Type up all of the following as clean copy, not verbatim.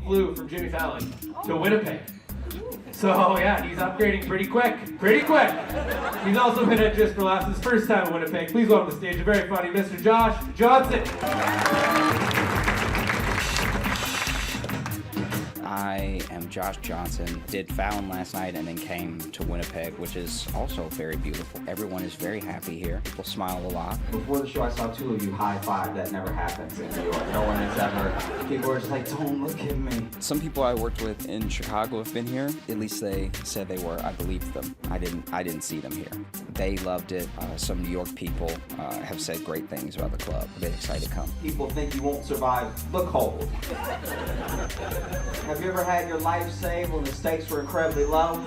flew from Jimmy Fallon to Winnipeg. So yeah, he's upgrading pretty quick. He's also been at Just for Laughs his first time in Winnipeg. Please welcome to the stage a very funny Mr. Josh Johnson. I am Josh Johnson. Did Fallon last night and then came to Winnipeg, which is also very beautiful. Everyone is very happy here. People smile a lot. Before the show, I saw two of you high five. That never happens in New York. No one has ever. People are just like, don't look at me. Some people I worked with in Chicago have been here. At least they said they were. I believed them. I didn't see them here. They loved it. Some New York people have said great things about the club. They're excited to come. People think you won't survive the cold. Have you ever had your life saved when the stakes were incredibly low?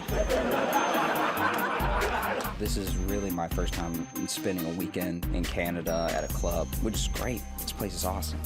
This is really my first time spending a weekend in Canada at a club, which is great. This place is awesome.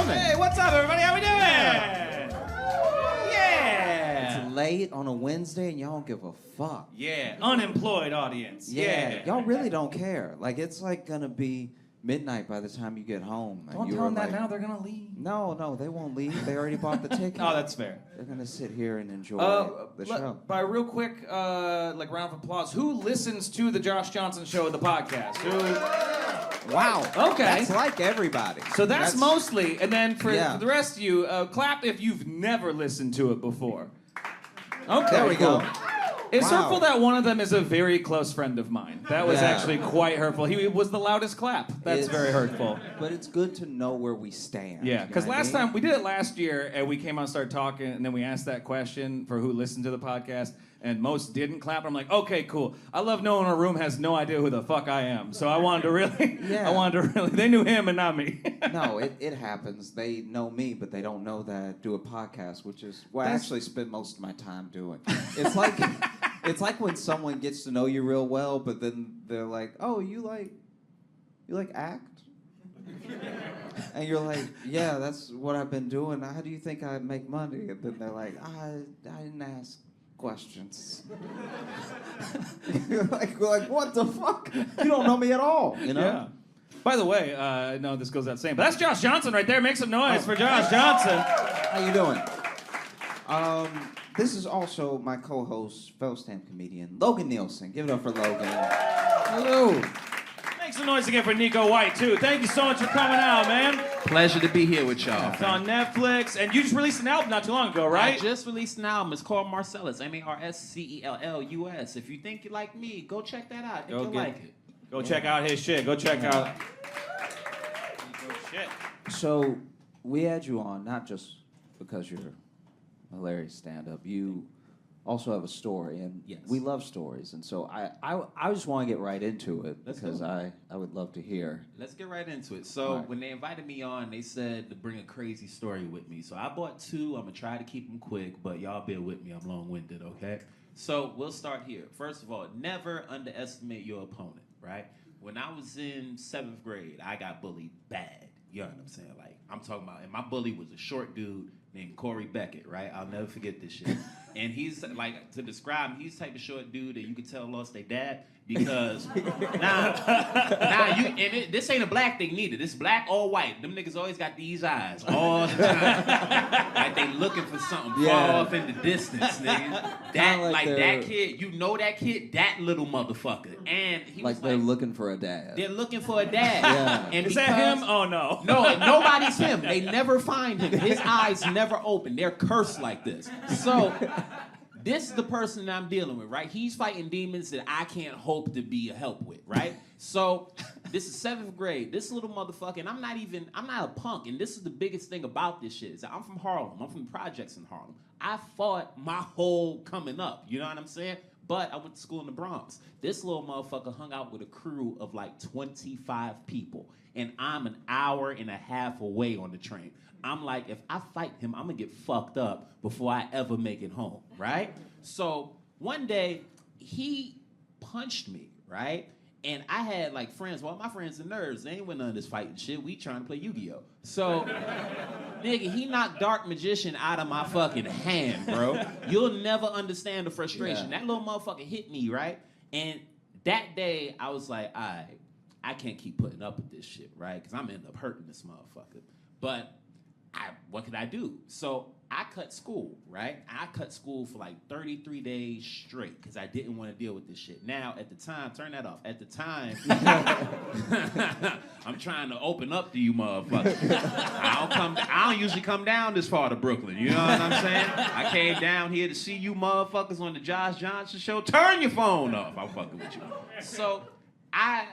Hey, what's up, everybody? How we doing? Yeah. It's late on a Wednesday and y'all don't give a fuck. Yeah. Unemployed audience. Yeah. Y'all really don't care. Like, it's like gonna be midnight by the time you get home. And Don't you tell were them that like, now. They're going to leave. No, they won't leave. They already bought the ticket. Oh, that's fair. They're gonna sit here and enjoy the show. By real quick, like round of applause, who listens to the Josh Johnson Show, the podcast? Wow. Okay. That's like everybody. So that's mostly, and then for Yeah. the rest of you, clap if you've never listened to it before. Okay. There we go. It's Wow. hurtful that one of them is a very close friend of mine. That was Yeah. actually quite hurtful. He was the loudest clap. That's very hurtful. But it's good to know where we stand. Yeah, you because know what I last mean? time we did it last year, and we came out and started talking, and then we asked that question for who listened to the podcast, and most didn't clap. I'm like, okay, cool. I love knowing a room has no idea who the fuck I am. So I wanted to really, they knew him and not me. No, it happens. They know me, but they don't know that I do a podcast, which is what I actually spend most of my time doing. It's like it's like when someone gets to know you real well, but then they're like, "Oh, you like act?" And you're like, "Yeah, that's what I've been doing. How do you think I make money?" And then they're like, "I didn't ask questions." You're like, what the fuck? You don't know me at all, you know? Yeah. By the way, I know this goes without saying, but that's Josh Johnson right there. Make some noise for Josh Johnson. How you doing? This is also my co-host, fellow stand comedian, Logan Nielsen. Give it up for Logan. Hello. Make some noise again for Nico White, too. Thank you so much for coming out, man. Pleasure to be here with y'all. It's on Netflix, and you just released an album not too long ago, right? I just released an album. It's called Marcellus, Marscellus. If you think you like me, go check that out. I think you'll like it. Go check out his shit. Go check out shit. So, we had you on not just because you're a hilarious stand-up. You also have a story, and Yes. we love stories. And so I just want to get right into it because I would love to hear. Let's get right into it. So Right. when they invited me on, they said to bring a crazy story with me. So I bought two. I'm going to try to keep them quick, but y'all bear with me. I'm long-winded, okay? So we'll start here. First of all, never underestimate your opponent, right? When I was in 7th grade, I got bullied bad. You know what I'm saying? Like, I'm talking about, and my bully was a short dude named Corey Beckett, right? I'll never forget this shit. And he's, like, to describe him, he's the type of short dude that you could tell lost their dad because, this ain't a black thing neither. This black or white. Them niggas always got these eyes all the time. Like they looking for something far off in the distance, nigga. That kid, you know that kid, that little motherfucker. And he was They're looking for a dad. They're looking for a dad. Yeah. And Is that him? Oh, no. No, nobody's him. They never find him. His eyes never open. They're cursed like this. So, this is the person that I'm dealing with, right? He's fighting demons that I can't hope to be a help with, right? So, this is 7th grade. This little motherfucker, and I'm not a punk, and this is the biggest thing about this shit, is that I'm from Harlem. I'm from the projects in Harlem. I fought my whole coming up, you know what I'm saying? But I went to school in the Bronx. This little motherfucker hung out with a crew of like 25 people. And I'm an hour and a half away on the train. I'm like, if I fight him, I'm gonna get fucked up before I ever make it home, right? So one day, he punched me, right? And I had like friends. Well, my friends are nerds. They ain't with none of this fighting shit. We trying to play Yu-Gi-Oh. So, nigga, he knocked Dark Magician out of my fucking hand, bro. You'll never understand the frustration. Yeah. That little motherfucker hit me, right? And that day, I was like, all right, I can't keep putting up with this shit, right? Because I'm end up hurting this motherfucker. But what could I do? So I cut school, right? I cut school for like 33 days straight because I didn't want to deal with this shit. Now, at the time, turn that off. At the time, I'm trying to open up to you motherfuckers. I don't usually come down this far to Brooklyn. You know what I'm saying? I came down here to see you motherfuckers on the Josh Johnson show. Turn your phone off. I'm fucking with you. So I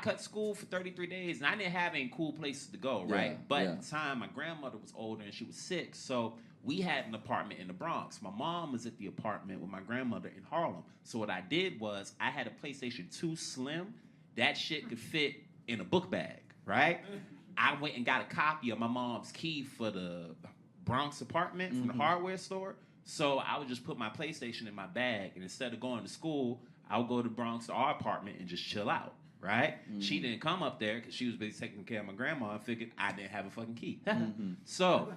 cut school for 33 days, and I didn't have any cool places to go, right? But at the time, my grandmother was older, and she was sick, so we had an apartment in the Bronx. My mom was at the apartment with my grandmother in Harlem. So what I did was I had a PlayStation 2 Slim. That shit could fit in a book bag, right? I went and got a copy of my mom's key for the Bronx apartment from the hardware store. So I would just put my PlayStation in my bag, and instead of going to school, I would go to Bronx to our apartment and just chill out, right? She didn't come up there because she was busy taking care of my grandma and figured I didn't have a fucking key. So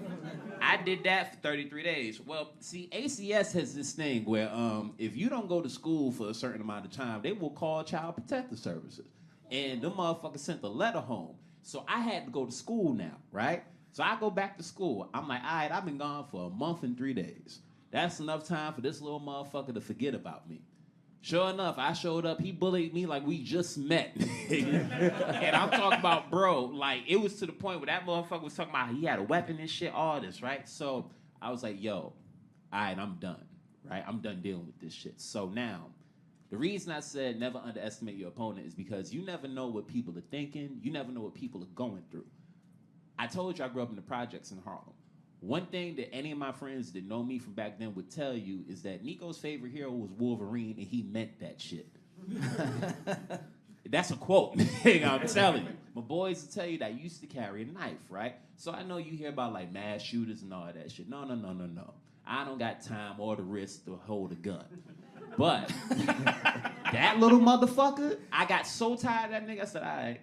I did that for 33 days. Well, see, ACS has this thing where if you don't go to school for a certain amount of time, they will call Child Protective Services. And the motherfucker sent a letter home. So I had to go to school now, right? So I go back to school. I'm like, all right, I've been gone for a month and 3 days. That's enough time for this little motherfucker to forget about me. Sure enough, I showed up. He bullied me like we just met. And I'm talking about, bro, like, it was to the point where that motherfucker was talking about he had a weapon and shit, all this, right? So I was like, yo, all right, I'm done, right? I'm done dealing with this shit. So now, the reason I said never underestimate your opponent is because you never know what people are thinking. You never know what people are going through. I told you I grew up in the projects in Harlem. One thing that any of my friends that know me from back then would tell you is that Nico's favorite hero was Wolverine, and he meant that shit. That's a quote. I'm telling you. My boys will tell you that I used to carry a knife, right? So I know you hear about like mass shooters and all that shit. No. I don't got time or the risk to hold a gun. But that little motherfucker, I got so tired of that nigga, I said,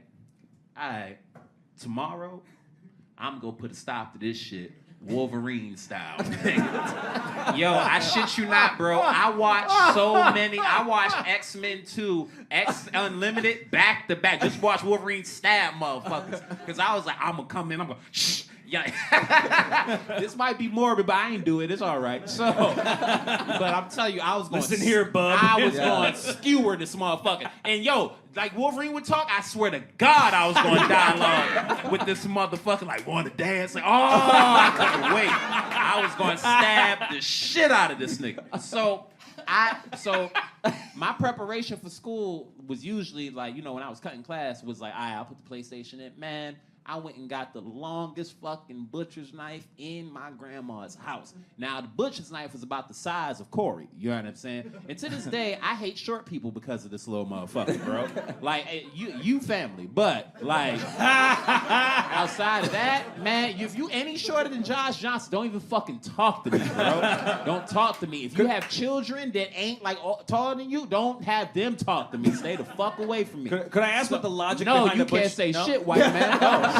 all right, tomorrow, I'm gonna put a stop to this shit. Wolverine style. Yo, I shit you not, bro. I watched X-Men 2, X Unlimited, back to back. Just watch Wolverine stab motherfuckers. Because I was like, I'm gonna come in, I'm gonna shh. Yeah. This might be morbid, but I ain't do it. It's all right. So, but I'm telling you, I was going. Listen here, bub. I was going to skewer this motherfucker. And yo, like Wolverine would talk, I swear to God, I was going to dialogue with this motherfucker. Like, want to dance? Like, oh, I couldn't wait. I was going to stab the shit out of this nigga. So my preparation for school was usually like, you know, when I was cutting class, was like, all right, I'll put the PlayStation in, man. I went and got the longest fucking butcher's knife in my grandma's house. Now, the butcher's knife was about the size of Corey. You know what I'm saying? And to this day, I hate short people because of this little motherfucker, bro. Like, you family. But, like, outside of that, man, if you any shorter than Josh Johnson, don't even fucking talk to me, bro. Don't talk to me. If you have children that ain't, like, taller than you, don't have them talk to me. Stay the fuck away from me. Could I ask what the logic behind you the butcher? can't say shit, white man. No.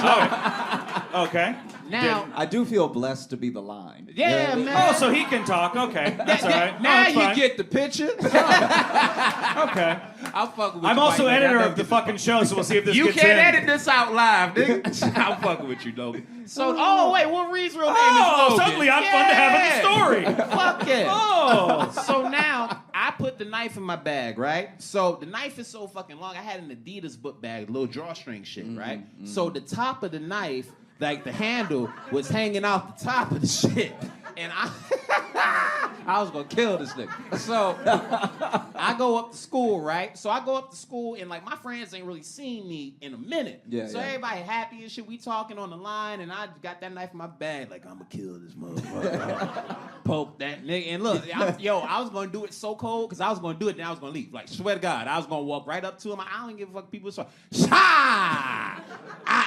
Okay. Now, I do feel blessed to be the line. yeah, man. Oh, so he can talk. Okay, that's all right. No, Now that's you fine. get the picture. Okay. I'm fucking with I'm you, also white man. editor I of the fucking show, so we'll see if this You gets can't in. edit this out live, nigga. I'm fucking with you, Logan. So, wait, Wolverine's real name Oh, is Logan. suddenly I'm fun to have in the story. Fuck yeah. Oh. So now, I put the knife in my bag, right? So the knife is so fucking long. I had an Adidas book bag, little drawstring shit, right? So the top of the knife, like the handle, was hanging off the top of the shit. And I was gonna kill this nigga. So I go up to school, right? So I go up to school and like my friends ain't really seen me in a minute. So everybody happy and shit. We talking on the line and I got that knife in my bag like I'm gonna kill this motherfucker. Poke that nigga. And look, I was gonna do it so cold because I was gonna do it and I was gonna leave. Like swear to God, I was gonna walk right up to him. I don't give a fuck people so.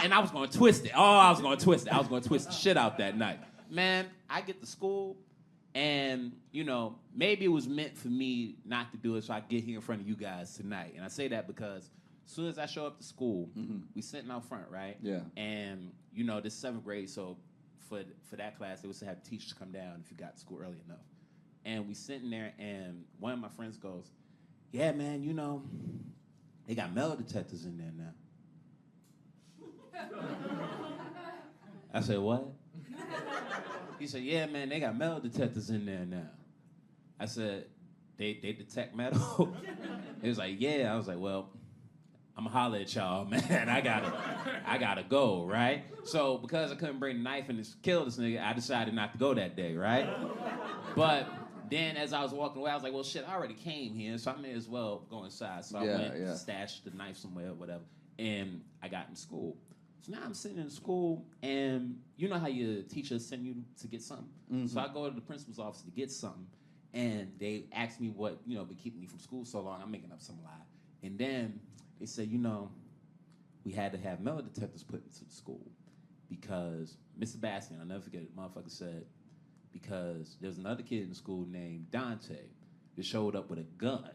And I was gonna twist it. Oh, I was gonna twist it. I was gonna twist the shit out that night. Man, I get to school. And, you know, maybe it was meant for me not to do it so I could get here in front of you guys tonight. And I say that because as soon as I show up to school, we sitting out front, right? Yeah. And, you know, this 7th grade, so for that class, they was to have teachers come down if you got to school early enough. And we sitting there, and one of my friends goes, yeah, man, you know, they got metal detectors in there now. I said, what? He said, yeah, man, they got metal detectors in there now. I said, they detect metal? He was like, yeah. I was like, well, I'm gonna holler at y'all, man. I gotta go, right? So because I couldn't bring the knife and just kill this nigga, I decided not to go that day, right? But then as I was walking away, I was like, well, shit, I already came here, so I may as well go inside. So I went, stashed the knife somewhere or whatever, and I got in school. So now I'm sitting in school, and you know how your teacher send you to get something? Mm-hmm. So I go to the principal's office to get something, and they ask me what, you know, been keeping me from school so long. I'm making up some lie. And then they said, you know, we had to have metal detectors put into the school because Mr. Bastian, I'll never forget it, motherfucker said, because there's another kid in the school named Dante that showed up with a gun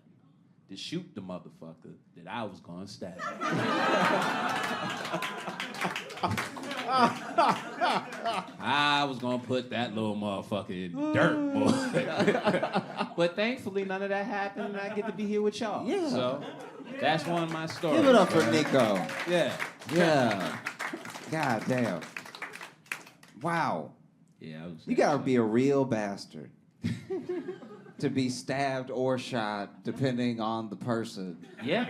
to shoot the motherfucker that I was gonna stab. I was gonna put that little motherfucker in the dirt, boy. But thankfully, none of that happened, and I get to be here with y'all. Yeah. So that's one of my stories. Give it up for Nico. Yeah. Yeah. God damn. Wow. Yeah. You gotta be a real bastard to be stabbed or shot, depending on the person. Yeah.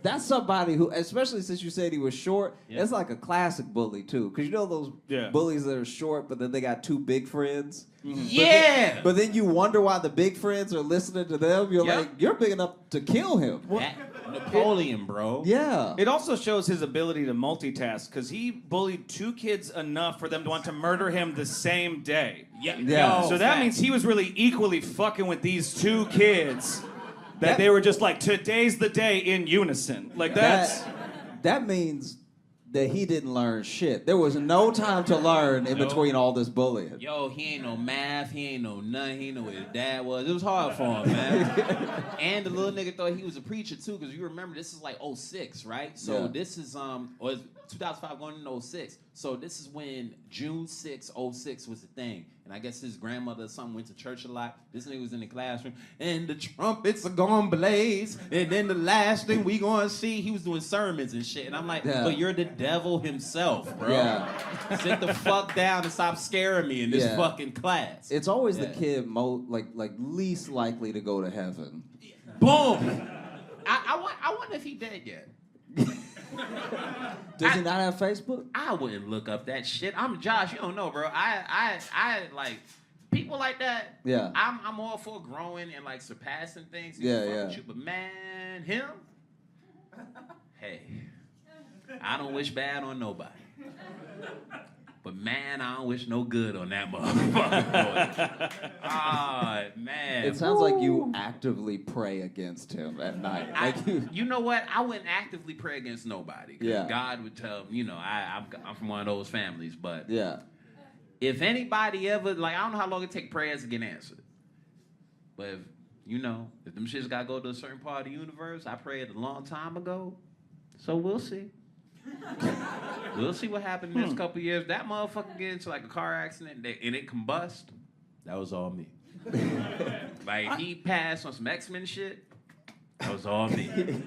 That's somebody who, especially since you said he was short, Yeah. it's like a classic bully, too. Because you know those bullies that are short, but then they got 2 big friends? Mm-hmm. Yeah! But then you wonder why the big friends are listening to them. You're like, you're big enough to kill him. Napoleon, bro. Yeah. It also shows his ability to multitask because he bullied 2 kids enough for them to want to murder him the same day. Yeah. So that means he was really equally fucking with these 2 kids that they were just like, today's the day in unison. Like that's... That means that he didn't learn shit. There was no time to learn in between all this bullying. Yo, he ain't no math, he ain't know nothing, he ain't know where his dad was. It was hard for him, man. And the little nigga thought he was a preacher too, because you remember this is like 06, right? So this is or it's 2005 going into 06. So this is when June 6, 06 was the thing. And I guess his grandmother or something went to church a lot. This nigga was in the classroom, and the trumpets are gonna blaze. And then the last thing we gonna see, he was doing sermons and shit. And I'm like, but you're the devil himself, bro. Yeah. Sit the fuck down and stop scaring me in this fucking class. It's always the kid like least likely to go to heaven. Boom. I wonder if he dead yet. Does he not have Facebook? I wouldn't look up that shit. I'm Josh. You don't know, bro. I like people like that. Yeah. I'm all for growing and like surpassing things. With you, but man, him. Hey, I don't wish bad on nobody. But man, I don't wish no good on that motherfucker. Ah, man. It sounds like you actively pray against him at night. You know what? I wouldn't actively pray against nobody. Because God would tell me, you know, I'm from one of those families. But if anybody ever, like, I don't know how long it takes prayers to get answered. But if, you know, if them shits got to go to a certain part of the universe, I prayed a long time ago. So we'll see. We'll see what happens in the next couple of years. That motherfucker get into like a car accident and it combust. That was all me. Like if he passed on some X-Men shit, that was all me.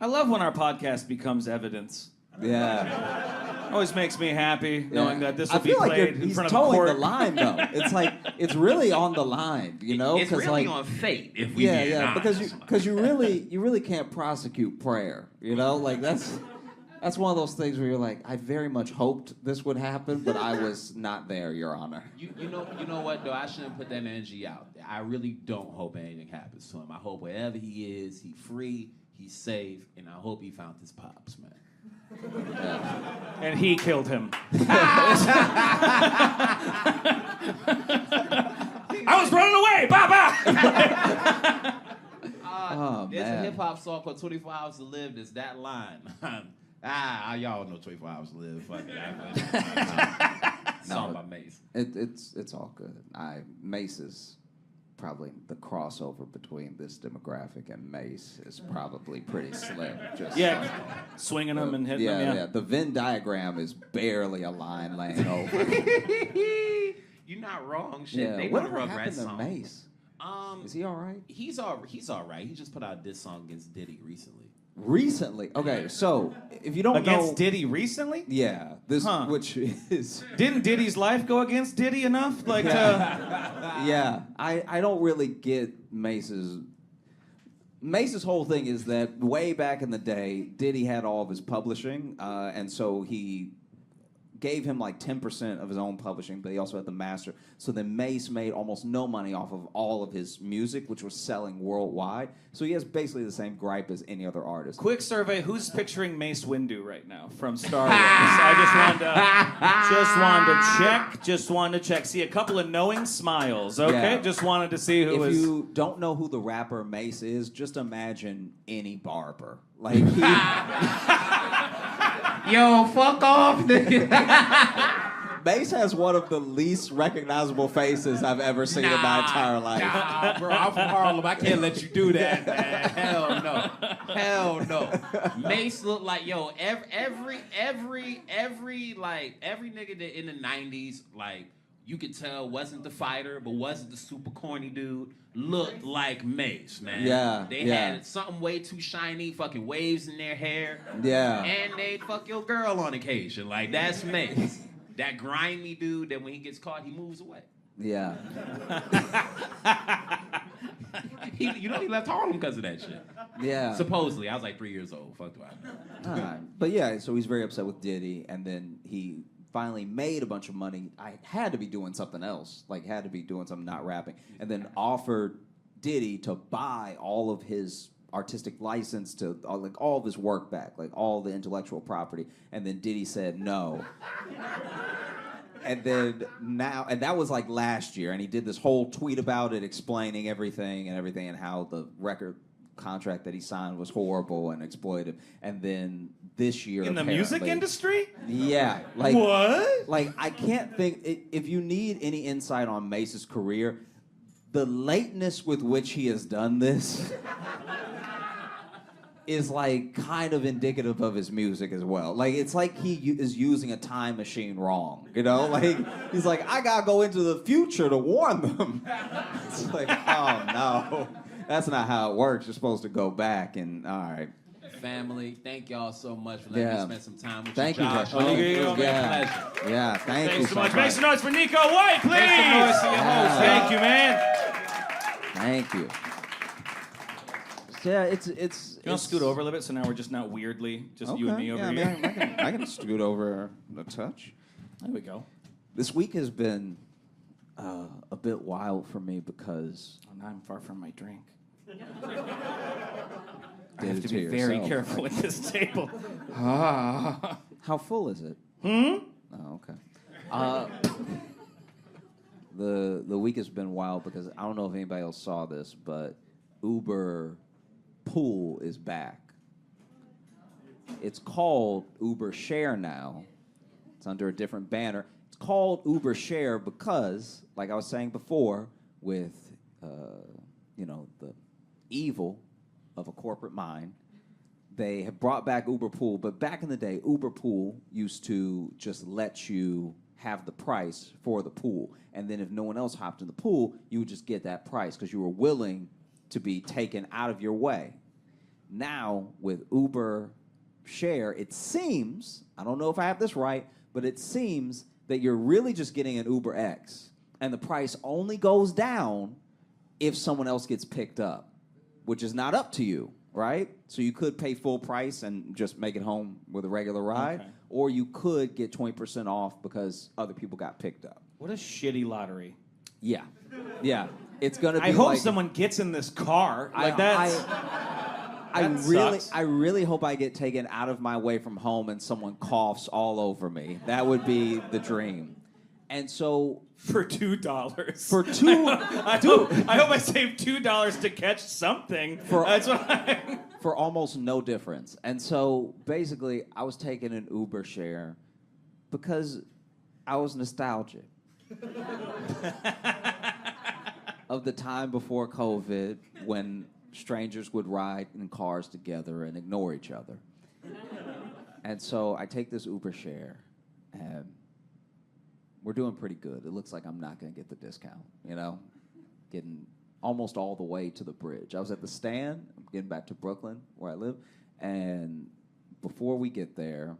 I love when our podcast becomes evidence. Yeah. Always makes me happy knowing that this will be feel like played in he's front of towing court. the line though. It's like it's really on the line, you know? It's really like, on fate if we be honest. because you really can't prosecute prayer, you know? Like that's one of those things where you're like, I very much hoped this would happen, but I was not there, Your Honor. You know what though? I shouldn't put that energy out there. I really don't hope anything happens to him. I hope wherever he is, he's free, he's safe, and I hope he found his pops, man. And he killed him. I was running away! Bye! There's a hip-hop song called 24 Hours to Live. There's that line. Y'all know 24 Hours to Live. Fuck it. Song by Mace. It's all good. Mace is probably the crossover between this demographic and Mace is probably pretty slim. Just Yeah, swinging them and hitting them. Yeah. The Venn diagram is barely a line laying over. You're not wrong. Shit, Yeah, they whatever want a happened Rugrats to song. Mace? Is he all right? He's all right. He just put out this song against Diddy recently. Recently, okay. So if you don't Against know, Diddy recently? yeah, this Huh. which is Didn't Diddy's life go against Diddy enough? Like, yeah. I don't really get Mace's whole thing is that way back in the day, Diddy had all of his publishing, and so he gave him like 10% of his own publishing, but he also had the master. So then Mace made almost no money off of all of his music, which was selling worldwide. So he has basically the same gripe as any other artist. quick survey: who's picturing Mace Windu right now from Star Wars? I just wanted to check. See a couple of knowing smiles. Okay, Yeah. just wanted to see who If was. you don't know who the rapper Mace is, just imagine any barber. Like he, Yo, fuck off, nigga. Mace has one of the least recognizable faces I've ever seen in my entire life. Nah, bro, I'm from Harlem. I can't let you do that, man. Hell no. Mace look like every nigga that in the '90s, like you could tell wasn't the fighter, but wasn't the super corny dude. Looked like Mace, man. Yeah, They yeah. had something way too shiny, fucking waves in their hair. Yeah. And they'd fuck your girl on occasion. Like, that's Mace. That grimy dude that when he gets caught, he moves away. Yeah. He left Harlem because of that shit. Yeah. Supposedly. I was like 3 years old. Fuck do I know. All right. But yeah, so he's very upset with Diddy, and then he finally made a bunch of money. I had to be doing something else, had to be doing something not rapping, and then offered Diddy to buy all of his artistic license to all of his work back, all the intellectual property, and then Diddy said no. And then and that was last year, and he did this whole tweet about it, explaining everything, and how the record contract that he signed was horrible and exploitive. And then this year, in the music industry? Yeah. What? I can't think, if you need any insight on Mace's career, the lateness with which he has done this is kind of indicative of his music as well. It's like he is using a time machine wrong, you know? He's like, I gotta go into the future to warn them. It's like, oh no, that's not how it works. You're supposed to go back and, all right. Family, thank y'all so much for letting me spend some time with Thank you, you, Josh. Josh. It was Yeah. a pleasure. Yeah, thank you Thanks so much. much. Make some noise for Nico White, please. Make some noise for your host. Thank you, man. Thank you. Yeah, it's. You want to scoot over a little bit so now we're just not weirdly just you and me over yeah, here? I can scoot over a touch. There we go. This week has been a bit wild for me because Oh, now I'm far from my drink. I did have it to to be very yourself. careful with this table. How full is it? Oh, okay. The week has been wild because I don't know if anybody else saw this, but Uber Pool is back. It's called Uber Share now. It's under a different banner. It's called Uber Share because, like I was saying before, with the evil of a corporate mind, they have brought back Uber Pool. But back in the day, Uber Pool used to just let you have the price for the pool, and then if no one else hopped in the pool, you would just get that price because you were willing to be taken out of your way. Now, with Uber Share, it seems, I don't know if I have this right, but it seems that you're really just getting an Uber X, and the price only goes down if someone else gets picked up, which is not up to you, right? So you could pay full price and just make it home with a regular ride, Okay. or you could get 20% off because other people got picked up. What a shitty lottery. Yeah. Yeah. It's going to be I hope someone gets in this car. That sucks. I really hope I get taken out of my way from home and someone coughs all over me. That would be the dream. And so for $2. for two I hope I saved $2 to catch something. That's what for almost no difference. And so basically I was taking an Uber Share because I was nostalgic. of the time before COVID when strangers would ride in cars together and ignore each other. And so I take this Uber share, and we're doing pretty good. It looks like I'm not going to get the discount, you know? Getting almost all the way to the bridge. I was at the stand. I'm getting back to Brooklyn, where I live. And before we get there,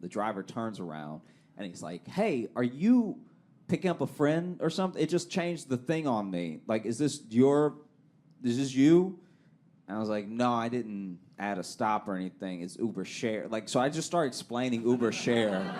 the driver turns around, and he's like, hey, are you picking up a friend or something? It just changed the thing on me. Like, is this you? And I was like, no, I didn't add a stop or anything. It's Uber Share. Like, so I just started explaining Uber Share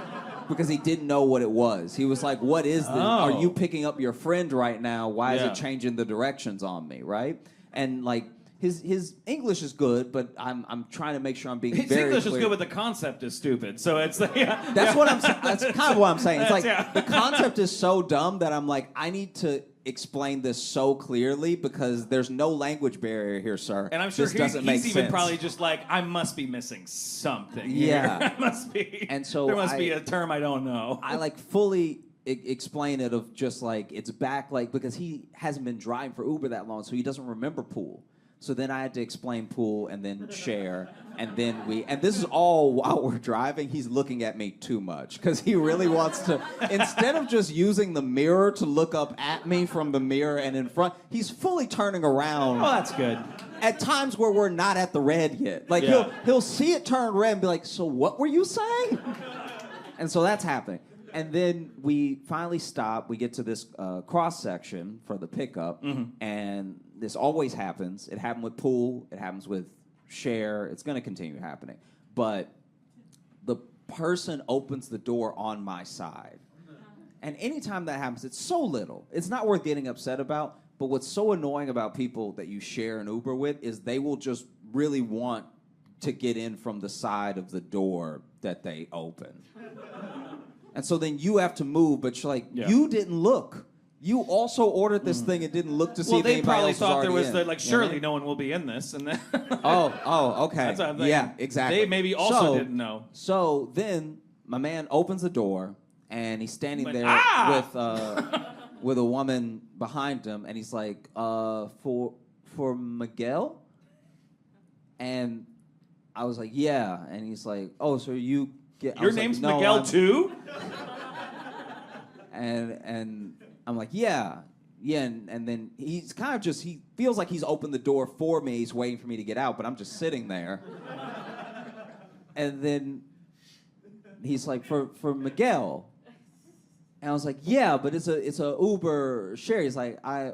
because he didn't know what it was. He was like, what is this? Are you picking up your friend right now? Why is it changing the directions on me, right? And, like, his English is good, but I'm trying to make sure I'm being His very English clear. is good, but the concept is stupid. So it's like, That's what I'm saying. That's kind of what I'm saying. It's like Yeah. the concept is so dumb that I'm like, I need to explain this so clearly because there's no language barrier here, sir. And I'm sure this doesn't make he's even sense. probably just like, I must be missing something. Yeah. Here. I must be. And so there must be a term I don't know. I like fully explain it of just like it's back like because he hasn't been driving for Uber that long, so he doesn't remember pool. So then I had to explain pool and then share, and then and this is all while we're driving. He's looking at me too much because he really wants to, instead of just using the mirror to look up at me from the mirror and in front, he's fully turning around. Oh, that's good. At times where we're not at the red yet. Like he'll see it turn red and be like, so what were you saying? And so that's happening. And then we finally stop. We get to this cross section for the pickup, and this always happens. It happened with pool. It happens with share. It's going to continue happening. But the person opens the door on my side. And anytime that happens, it's so little. It's not worth getting upset about. But what's so annoying about people that you share an Uber with is they will just really want to get in from the side of the door that they open. And so then you have to move, but you're like, you didn't look. You also ordered this thing and didn't look to see if they anybody probably else thought was there already was in. like, surely no one will be in this, and then okay. That's what I'm thinking. Yeah, exactly. They maybe also didn't know. So then my man opens the door, and he's standing there with a woman behind him, and he's like, for Miguel? And I was like, yeah. And he's like, oh, so you get... Your name's Miguel too? And I'm like, yeah, and then he's kind of just, he feels like he's opened the door for me, he's waiting for me to get out, but I'm just sitting there. And then he's like, for Miguel. And I was like, yeah, but it's a Uber share. He's like, I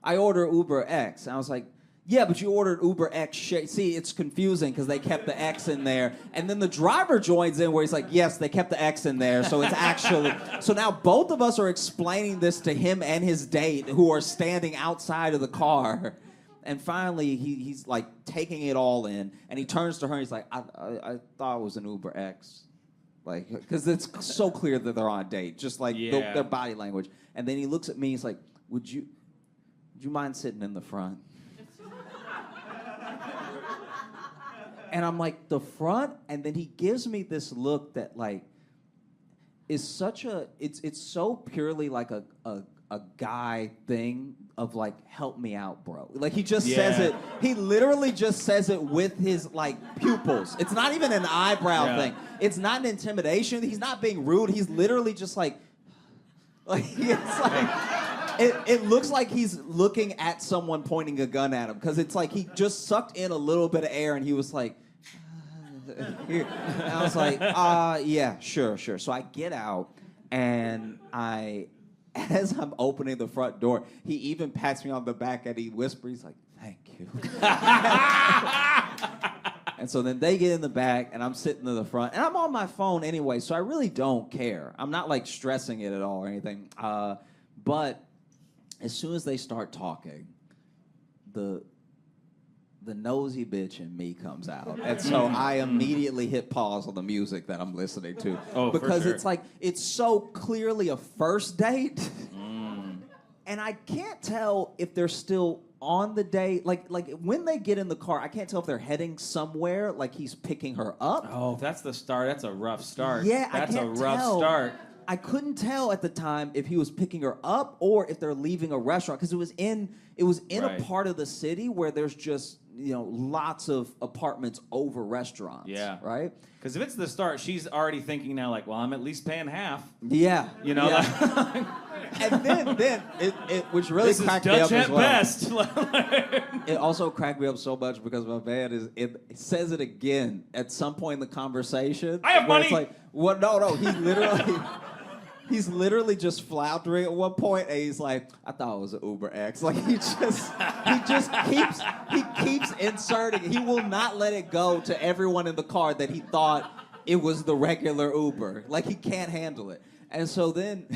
order Uber X. And I was like, yeah, but you ordered Uber X share. See, it's confusing because they kept the X in there. And then the driver joins in where he's like, yes, they kept the X in there. So it's actually... So now both of us are explaining this to him and his date who are standing outside of the car. And finally, he's like taking it all in. And he turns to her and he's like, I thought it was an Uber X. Like, because it's so clear that they're on a date. Just like their body language. And then he looks at me, he's like, would you mind sitting in the front? And I'm like, the front? And then he gives me this look that, like, is such a... It's so purely like a guy thing of, like, help me out, bro. Like, he just says it... He literally just says it with his, like, pupils. It's not even an eyebrow thing. It's not an intimidation. He's not being rude. He's literally just, like... Like, it's like... It looks like he's looking at someone pointing a gun at him because it's like he just sucked in a little bit of air and he was like, and I was like, yeah, sure. So I get out and as I'm opening the front door, he even pats me on the back and he whispers, he's like, thank you. And so then they get in the back and I'm sitting in the front and I'm on my phone anyway, so I really don't care. I'm not like stressing it at all or anything. But as soon as they start talking, the nosy bitch in me comes out. And so I immediately hit pause on the music that I'm listening to. Oh, because for sure. it's like, it's so clearly a first date. And I can't tell if they're still on the date. Like when they get in the car, I can't tell if they're heading somewhere, like he's picking her up. Oh, that's the start. That's a rough start. Yeah, that's I can't a rough tell. start. I couldn't tell at the time if he was picking her up or if they're leaving a restaurant because it was in Right. a part of the city where there's just lots of apartments over restaurants. Yeah. Right. Because if it's the start, she's already thinking now, like, well, I'm at least paying half. Yeah. You know, yeah. And then it which really this is cracked me Dutch up as at well. best. It also cracked me up so much because my man it says it again at some point in the conversation. I have where money! It's like, what? No, he's literally just floundering at one point, and he's like, I thought it was an Uber X. Like he keeps inserting. He will not let it go to everyone in the car that he thought it was the regular Uber. Like he can't handle it. And so then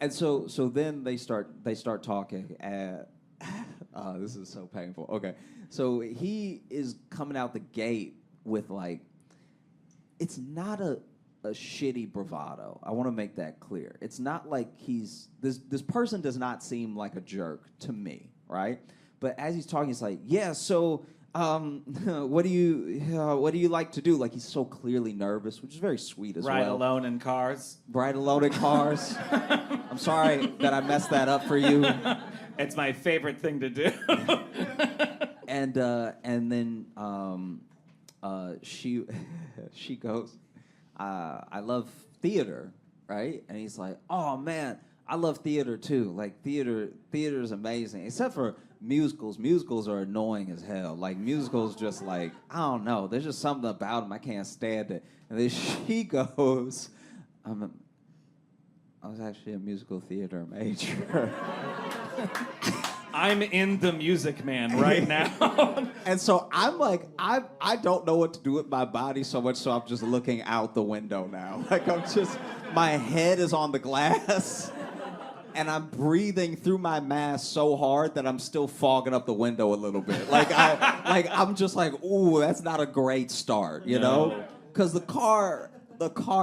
And so then they start talking. This is so painful. Okay, so he is coming out the gate with like, it's not a shitty bravado. I want to make that clear. It's not like this person does not seem like a jerk to me, right? But as he's talking, he's like, yeah. So what do you like to do? Like he's so clearly nervous, which is very sweet as well. Ride alone in cars. Ride alone in cars. I'm sorry that I messed that up for you. It's my favorite thing to do. And then she goes, I love theater, right? And he's like, oh man, I love theater too. Like theater is amazing, except for musicals. Musicals are annoying as hell. Like musicals, just like I don't know. There's just something about them I can't stand it. And then she goes, I was actually a musical theater major. I'm in the Music Man right now. And so I'm like, I don't know what to do with my body so much, so I'm just looking out the window now. Like my head is on the glass, and I'm breathing through my mask so hard that I'm still fogging up the window a little bit. I'm just like, ooh, that's not a great start, you know? Because the car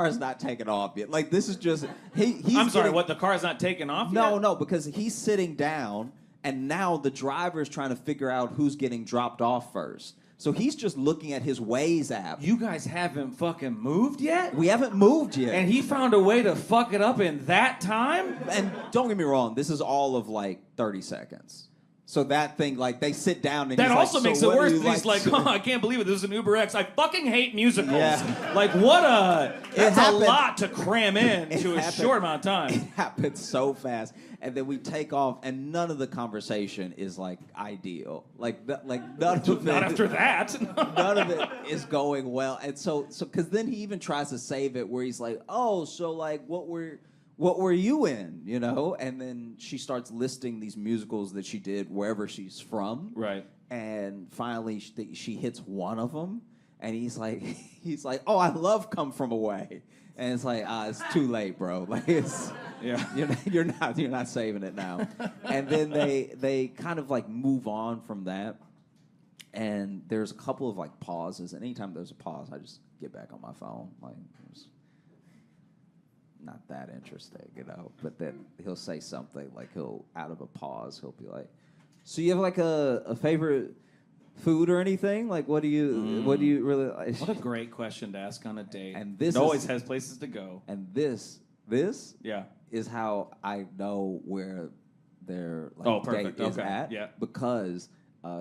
is not taking off yet. Like this is just he's. I'm sorry, what? The car's not taking off yet? No, because he's sitting down. And now the driver is trying to figure out who's getting dropped off first. So he's just looking at his Waze app. You guys haven't fucking moved yet? We haven't moved yet. And he found a way to fuck it up in that time? And don't get me wrong, this is all of like 30 seconds. So that thing, like, they sit down and that he's also like, makes so it what worse. do you He's like, to-" oh, I can't believe it. This is an Uber X. I fucking hate musicals. Yeah. Like, what a... That's happened- a lot to cram in It to a happened- short amount of time. It happened so fast. And then we take off, and none of the conversation is, like, ideal. Like none of it... Not after that. None of it is going well. And so because then he even tries to save it where he's like, oh, so, like, what were you in, you know? And then she starts listing these musicals that she did wherever she's from. Right. And finally she hits one of them, and he's like, oh, I love Come From Away. And it's like, it's too late, bro. Like it's you're not saving it now. And then they kind of like move on from that. And there's a couple of like pauses, and anytime there's a pause, I just get back on my phone. Like it's not that interesting, you know. But then he'll say something like out of a pause, he'll be like, so you have like a favorite food or anything? Like what do you really like? What a great question to ask on a date. And this it always is- has places to go. And this Yeah. is how I know where their Perfect. date is Okay. at. Yeah. Because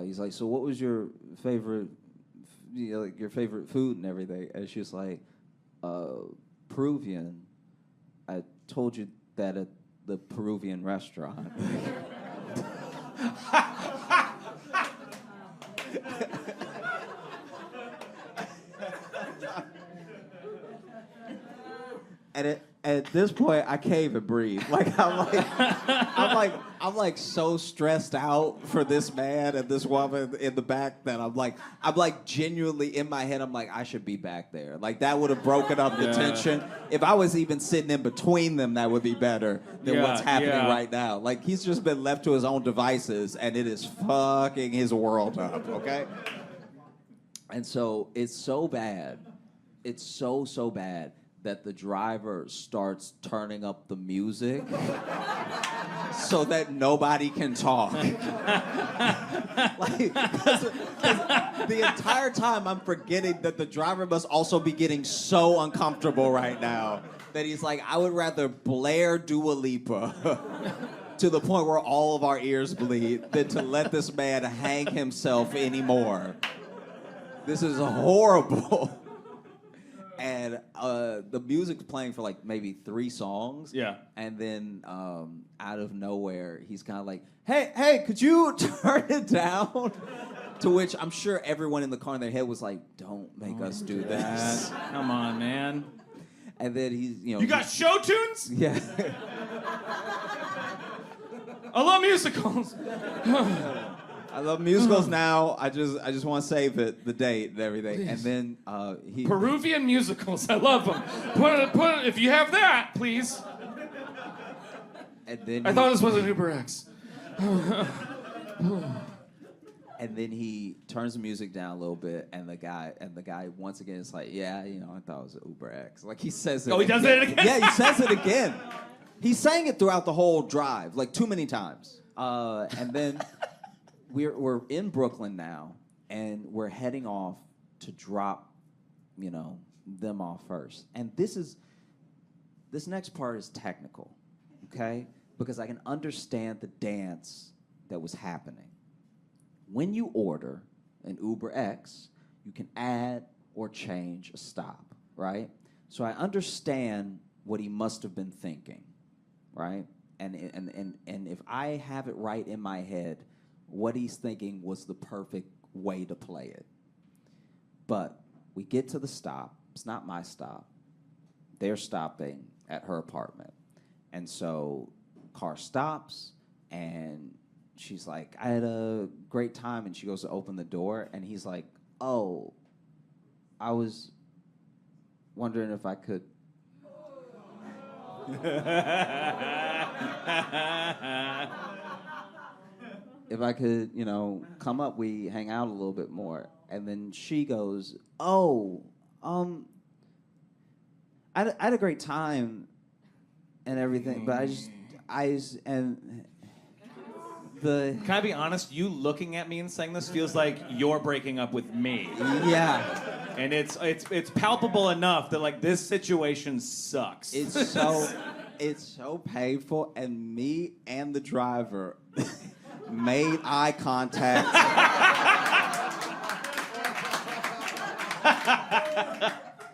he's like, so what was your favorite, like your favorite food and everything? And she's like, Peruvian. I told you that at the Peruvian restaurant. And at this point, I can't even breathe. Like I'm like so stressed out for this man and this woman in the back that I'm like genuinely in my head. I'm like, I should be back there. Like that would have broken up the tension. If I was even sitting in between them, that would be better than what's happening right now. Like he's just been left to his own devices, and it is fucking his world up. Okay. And so it's so bad. It's so bad that the driver starts turning up the music so that nobody can talk. Like, 'cause the entire time I'm forgetting that the driver must also be getting so uncomfortable right now that he's like, I would rather blare Dua Lipa to the point where all of our ears bleed than to let this man hang himself anymore. This is horrible. And the music's playing for like maybe 3 songs. Yeah. And then out of nowhere, he's kind of like, hey, could you turn it down? To which I'm sure everyone in the car in their head was like, don't make us do this. Come on, man. And then he's, You got show tunes? Yeah. I love musicals. I love musicals now. I just want to save it, the date and everything. And then he... Peruvian musicals. I love them. Put it, if you have that, please. And then I thought this was an Uber X. And then he turns the music down a little bit, and the guy once again is like, yeah, I thought it was an Uber X. Like he says it. Oh, he does it again? Yeah, he says it again. He sang it throughout the whole drive, like too many times. And then we're in Brooklyn now, and we're heading off to drop, them off first. And this next part is technical, okay? Because I can understand the dance that was happening. When you order an Uber X, you can add or change a stop, right? So I understand what he must have been thinking, right? And if I have it right in my head, what he's thinking was the perfect way to play it. But we get to the stop. It's not my stop. They're stopping at her apartment. And so car stops, and she's like, I had a great time, and she goes to open the door, and he's like, oh, I was wondering if I could. If I could, come up, we hang out a little bit more. And then she goes, oh, I had a great time and everything, but Can I be honest? You looking at me and saying this feels like you're breaking up with me. Yeah. And it's palpable enough that like this situation sucks. It's so painful, and me and the driver made eye contact.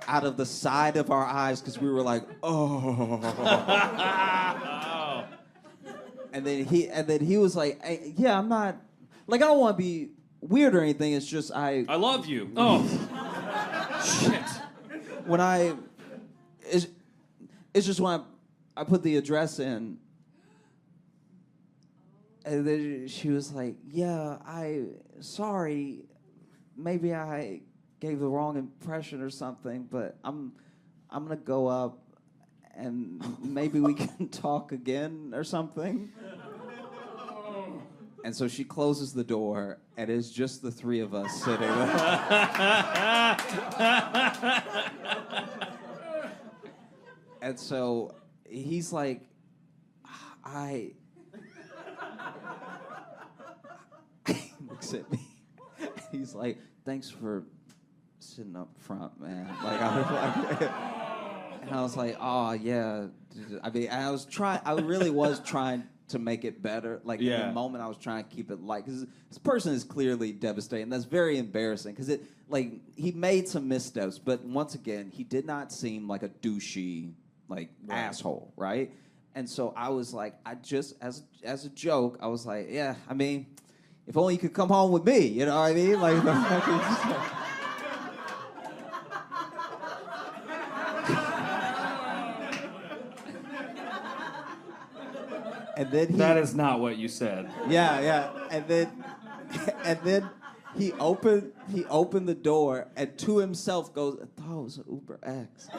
Out of the side of our eyes, because we were like, oh. And then he was like, hey, yeah, I'm not, like, I don't want to be weird or anything. It's just I love you. Oh, shit. It's just when I put the address in, and then she was like, yeah, sorry, maybe I gave the wrong impression or something, but I'm gonna go up and maybe we can talk again or something. And so she closes the door, and it's just the 3 of us sitting there. And so he's like, he looks at me. He's like, thanks for sitting up front, man. Like, I was like, and I was like, oh yeah. I mean, I really was trying to make it better. Like, in the moment, I was trying to keep it light, because this person is clearly devastating. That's very embarrassing, because he made some missteps, but once again, he did not seem like a douchey, asshole, right? And so I was like, as a joke, I was like, yeah, I mean, if only you could come home with me, you know what I mean? Like, and then that is not what you said. Yeah. And then he opened the door, and to himself goes, I thought it was an Uber X.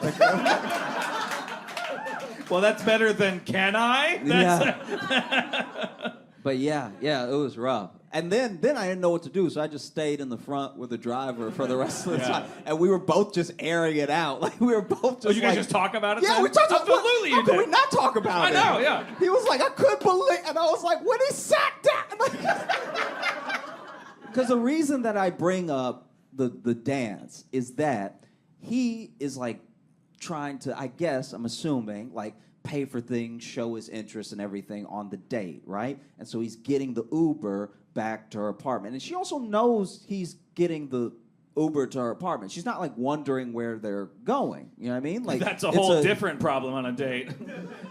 Well, that's better than can I? Yeah. But yeah, it was rough. And then I didn't know what to do, so I just stayed in the front with the driver for the rest of the time. And we were both just airing it out. Like, we were both just you guys just talk about it Yeah, then? we talked about it. Absolutely How you could did. we not talk about it? I know, yeah. He was like, I couldn't believe, and I was like, when he sat down. Because the reason that I bring up the dance is that he is like trying to, I guess, I'm assuming, like, pay for things, show his interest and everything on the date, right? And so he's getting the Uber back to her apartment. And she also knows he's getting the Uber to her apartment. She's not like wondering where they're going. You know what I mean? Like That's a whole different problem on a date.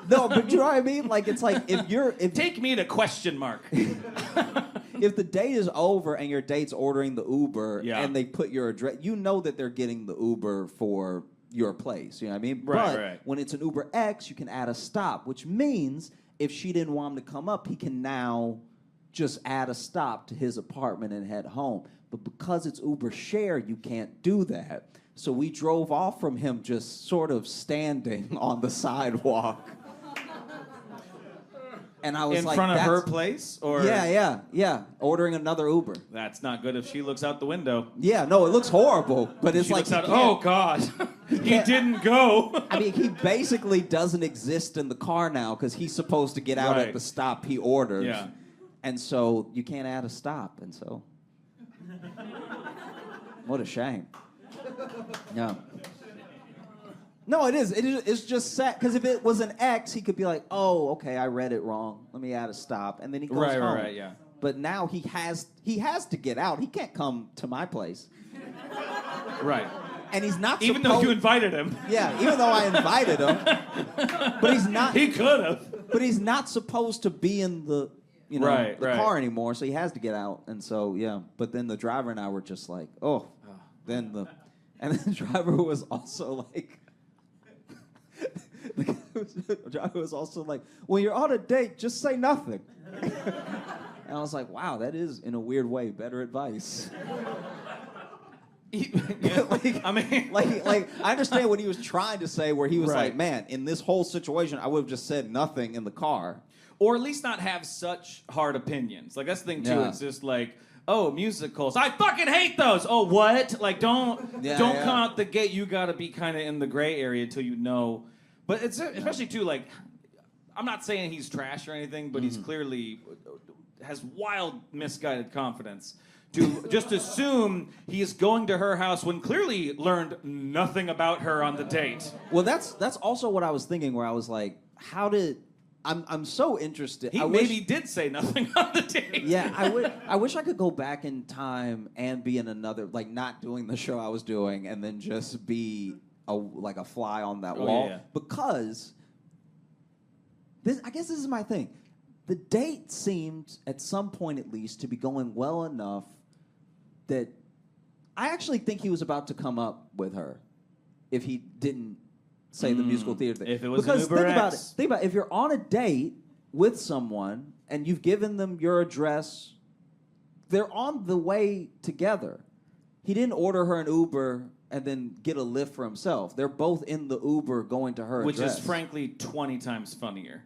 No, but you know what I mean? Like it's like if Take me to question mark. if the date is over and your date's ordering the Uber Yeah. and they put your address, you know that they're getting the Uber for your place. You know what I mean? Right, but right. when it's an Uber X, you can add a stop, which means if she didn't want him to come up, he can now just add a stop to his apartment and head home. But because it's Uber share, you can't do that. So we drove off from him just sort of standing on the sidewalk. And I was In like, front of her that's- place? Or Yeah. Ordering another Uber. That's not good if she looks out the window. Yeah, no, it looks horrible, but it's She like looks he out, oh can't- God, he can't- didn't go. I mean, he basically doesn't exist in the car now because he's supposed to get out Right. at the stop he ordered. Yeah. And so you can't add a stop, and so what a shame. Yeah. No, it is. It's just sad because if it was an X, he could be like, "Oh, okay, I read it wrong. Let me add a stop," and then he goes Right, home. right, yeah. But now he has to get out. He can't come to my place, Right. and he's not. Even though you invited him. Yeah, even though I invited him, but he's not. He could have. But he's not supposed to be in the Right, the right. car anymore, so he has to get out. And so yeah, but then the driver and I were just like, oh. Then the driver was also like, the driver was also like, when you're on a date, just say nothing. And I was like, wow, that is in a weird way better advice. like, I mean, like I understand what he was trying to say, where he was Right. like, man, in this whole situation, I would have just said nothing in the car. or at least not have such hard opinions. Like that's the thing too. Yeah. It's just like, oh, musicals. I fucking hate those. Oh, what? Like don't Yeah, don't yeah. come out the gate. You got to be kind of in the gray area until you know. But it's especially too like, I'm not saying he's trash or anything, but he's clearly has wild misguided confidence. To just assume he is going to her house when clearly learned nothing about her on the date. Well, that's also what I was thinking, where I was like, how did I'm so interested. He maybe did say nothing on the date. Yeah, I wish I could go back in time and be in another, like not doing the show I was doing, and then just be a fly on that wall. yeah. Because I guess this is my thing. The date seemed, at some point at least, to be going well enough that I actually think he was about to come up with her if he didn't say the musical theater thing. If it was an because Uber think about it. X. Think about it. If you're on a date with someone and you've given them your address, they're on the way together. He didn't order her an Uber and then get a lift for himself. They're both in the Uber going to her Which address. is frankly 20 times funnier.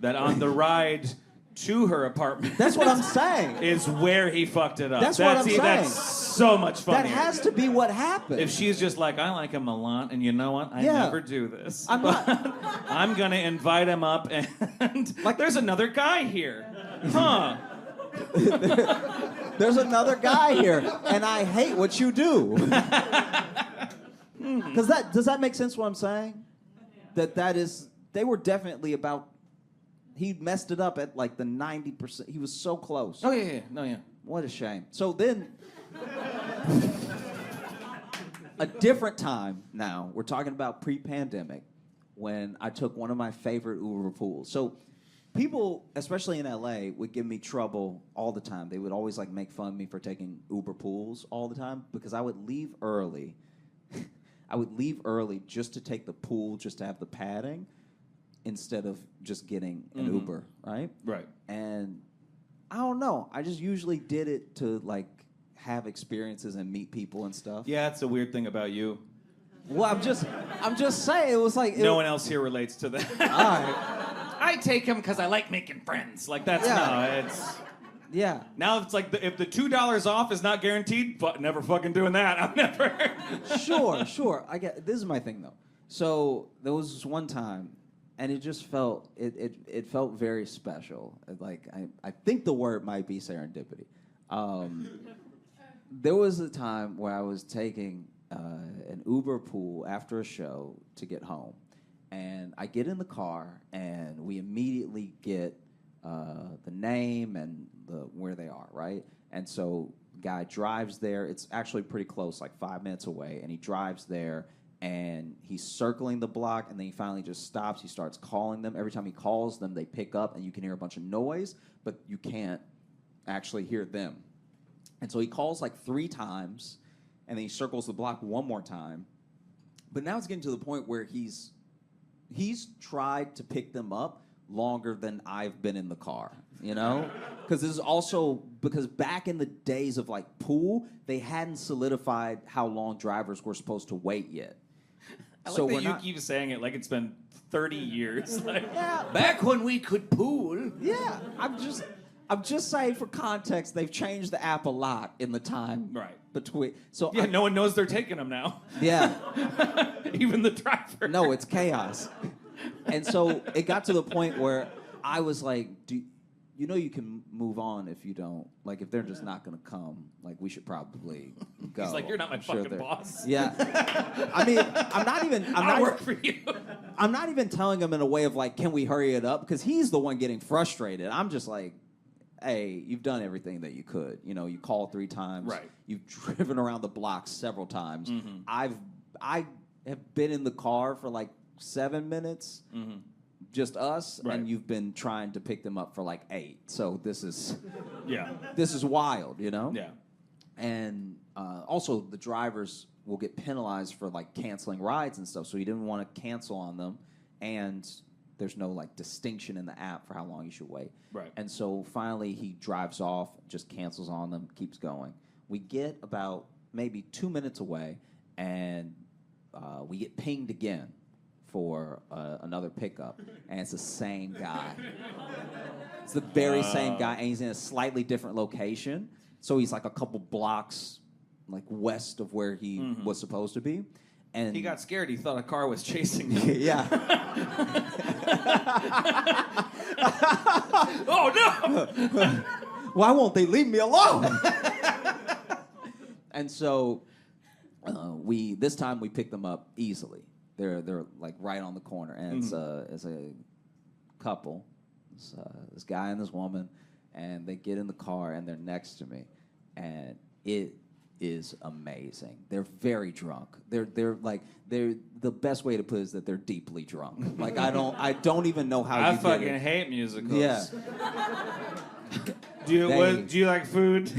That on the ride to her apartment That's what I'm saying. is where he fucked it up. That's what I'm saying. That's so much funnier. That has to be what happened. If she's just like, I like him a lot, and you know what? I Yeah. never do this. I'm but not- I'm gonna invite him up, and like, there's another guy here, huh? There's another guy here, and I hate what you do. Does that make sense? What I'm saying? They were definitely about. He messed it up at like the 90%. He was so close. Oh yeah, no, yeah. What a shame. So then, a different time now. We're talking about pre-pandemic, when I took one of my favorite Uber pools. So people, especially in LA, would give me trouble all the time. They would always like make fun of me for taking Uber pools all the time because I would leave early. I would leave early just to take the pool, just to have the padding, instead of just getting an Uber, right? Right. And I don't know. I just usually did it to like have experiences and meet people and stuff. Yeah, that's a weird thing about you. Well, I'm just saying it was like No one else here relates to that. All right. might take him because I like making friends. Like that's it's. Yeah. Now it's like if the $2 off is not guaranteed, but never fucking doing that. I'm never. Sure. I get. This is my thing though. So there was this one time, and it just felt it felt very special. Like I think the word might be serendipity. There was a time where I was taking an Uber pool after a show to get home, and I get in the car, and we immediately get the name and where they are, right? And so the guy drives there. It's actually pretty close, like 5 minutes away, and he drives there, and he's circling the block, and then he finally just stops. He starts calling them. Every time he calls them, they pick up, and you can hear a bunch of noise, but you can't actually hear them. And so he calls like 3 times, and then he circles the block one more time. But now it's getting to the point where he's tried to pick them up longer than I've been in the car, you know? Because this is also, because back in the days of like pool, they hadn't solidified how long drivers were supposed to wait yet. I like that you keep saying it like it's been 30 years. Like, Yeah, back when we could pool. yeah, I'm just saying for context, they've changed the app a lot in the time between. So yeah, no one knows they're taking them now. Yeah. Even the driver. No, it's chaos. And so it got to the point where I was like, you know you can move on if you don't. Like, if they're just not going to come, like, we should probably go. He's like, you're not my fucking boss. Yeah. I mean, I work for you. I'm not even telling him in a way of, like, can we hurry it up? Because he's the one getting frustrated. I'm just like, hey, you've done everything that you could. You know, you called 3 times. Right. You've driven around the block several times. Mm-hmm. I have been in the car for like 7 minutes, just us, and you've been trying to pick them up for like 8. So this is wild, you know? Yeah. And also the drivers will get penalized for like canceling rides and stuff. So he didn't want to cancel on them, and there's no like distinction in the app for how long you should wait. Right. And so finally he drives off, just cancels on them, keeps going. We get about maybe 2 minutes away, and we get pinged again for another pickup, and it's the same guy. It's the very same guy, and he's in a slightly different location. So he's like a couple blocks like west of where he was supposed to be. And he got scared. He thought a car was chasing him. Yeah. Oh, no! Why won't they leave me alone? And so this time we picked them up easily. They're like right on the corner, and it's a couple, this guy and this woman, and they get in the car and they're next to me, and it is amazing. They're very drunk. They're the best way to put it is that they're deeply drunk. Like I don't even know how I you fucking get it. hate musicals. Yeah. Do you like food?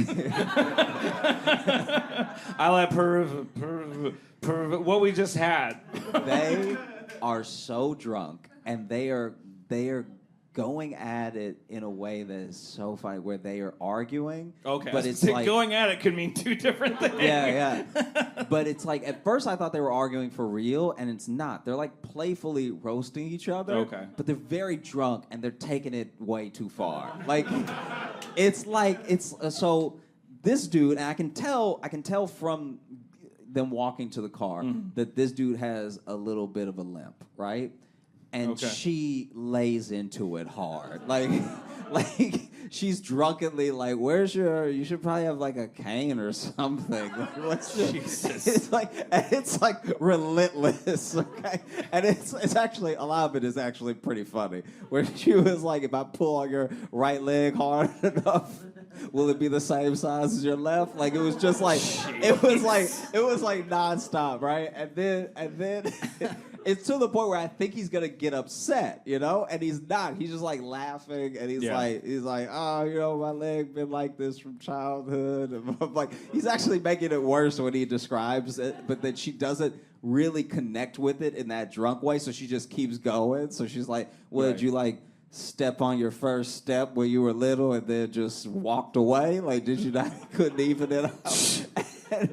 I like what we just had. They are so drunk, and they are going at it in a way that is so funny, where they are arguing. Okay, but it's like like going at it could mean 2 different things. Yeah. But it's like at first I thought they were arguing for real, and it's not. They're like playfully roasting each other. Okay. But they're very drunk, and they're taking it way too far. Like so this dude, and I can tell from them walking to the car that this dude has a little bit of a limp, right? And she lays into it hard. Like she's drunkenly like, you should probably have like a cane or something. Like, Jesus. It's like relentless, okay? And it's actually, a lot of it is actually pretty funny. Where she was like, if I pull on your right leg hard enough, will it be the same size as your left? Like it was just like, it was like nonstop, right? And then it's to the point where I think he's gonna get upset, you know, and he's not. He's just like laughing, and he's like, oh, you know, my leg been like this from childhood. And I'm like, he's actually making it worse when he describes it, but then she doesn't really connect with it in that drunk way, so she just keeps going. So she's like, well, did you like step on your first step when you were little and then just walked away? Like, did you not couldn't even it out?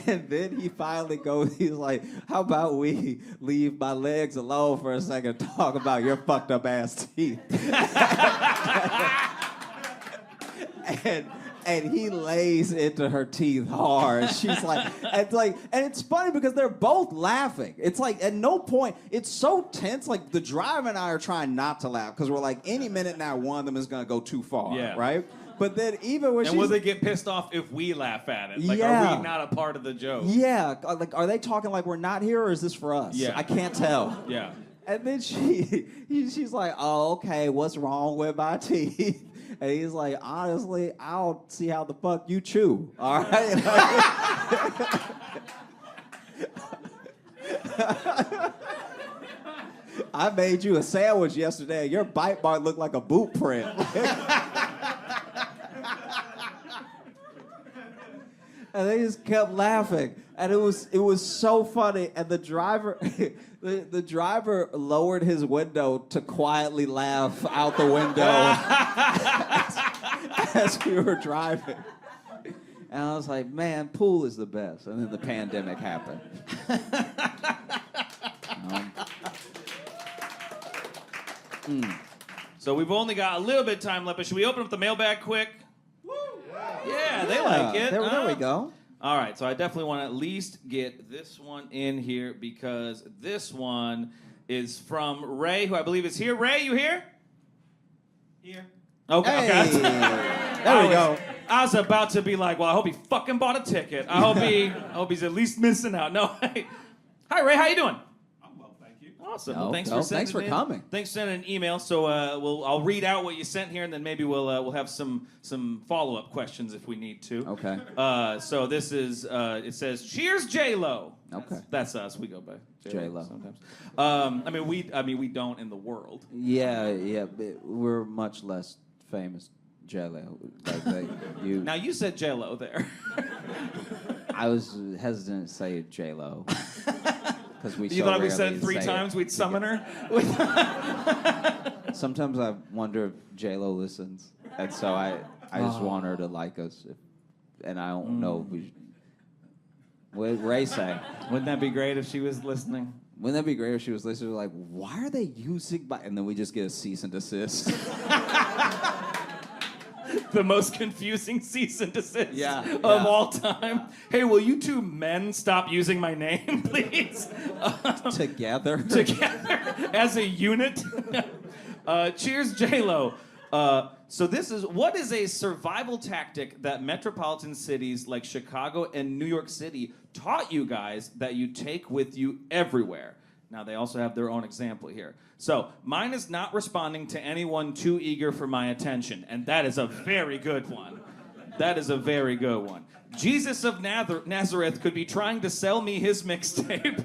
And then he finally goes, he's like, how about we leave my legs alone for a second, talk about your fucked up ass teeth. And he lays into her teeth hard. She's like, and it's funny because they're both laughing. It's like at no point, it's so tense. Like the driver and I are trying not to laugh because we're like, any minute now, one of them is gonna go too far, right? But then even when and will they get pissed off if we laugh at it? Like, are we not a part of the joke? Yeah, like, are they talking like we're not here, or is this for us? Yeah. I can't tell. Yeah. And then she's like, oh, okay, what's wrong with my teeth? And he's like, honestly, I don't see how the fuck you chew, all right? I made you a sandwich yesterday, and your bite mark looked like a boot print. And they just kept laughing, and it was so funny. And the driver, the driver lowered his window to quietly laugh out the window as we were driving. And I was like, man, pool is the best. And then the pandemic happened. So we've only got a little bit of time left, but should we open up the mailbag quick? Yeah, they like it. There we go. All right, so I definitely want to at least get this one in here because this one is from Ray, who I believe is here. Ray, you here? Here. Okay. Hey. There we go. I was about to be like, well, I hope he fucking bought a ticket. I hope he's at least missing out. No. Hi, Ray. How you doing? Awesome. Well, thanks for coming. Thanks for sending an email. So I'll read out what you sent here, and then maybe we'll have some follow-up questions if we need to. Okay. So this is it says, "Cheers, J-Lo." Okay. That's us. We go by J-Lo sometimes. We don't in the world. Yeah, but we're much less famous, J-Lo. You. Now you said J-Lo there. I was hesitant to say J-Lo. You thought we said it 3 times, we'd summon her? Sometimes I wonder if J-Lo listens, and so I just want her to like us, and I don't know if we. What did Ray say? Wouldn't that be great if she was listening? Wouldn't that be great if she was listening? Like, why are they using my? And then we just get a cease and desist. The most confusing cease and desist of all all time. Hey, will you two men stop using my name, please? Together as a unit. Cheers, J-Lo. So what is a survival tactic that metropolitan cities like Chicago and New York City taught you guys that you take with you everywhere? Now, they also have their own example here. So, mine is not responding to anyone too eager for my attention, and that is a very good one. That is a very good one. Jesus of Nazareth could be trying to sell me his mixtape,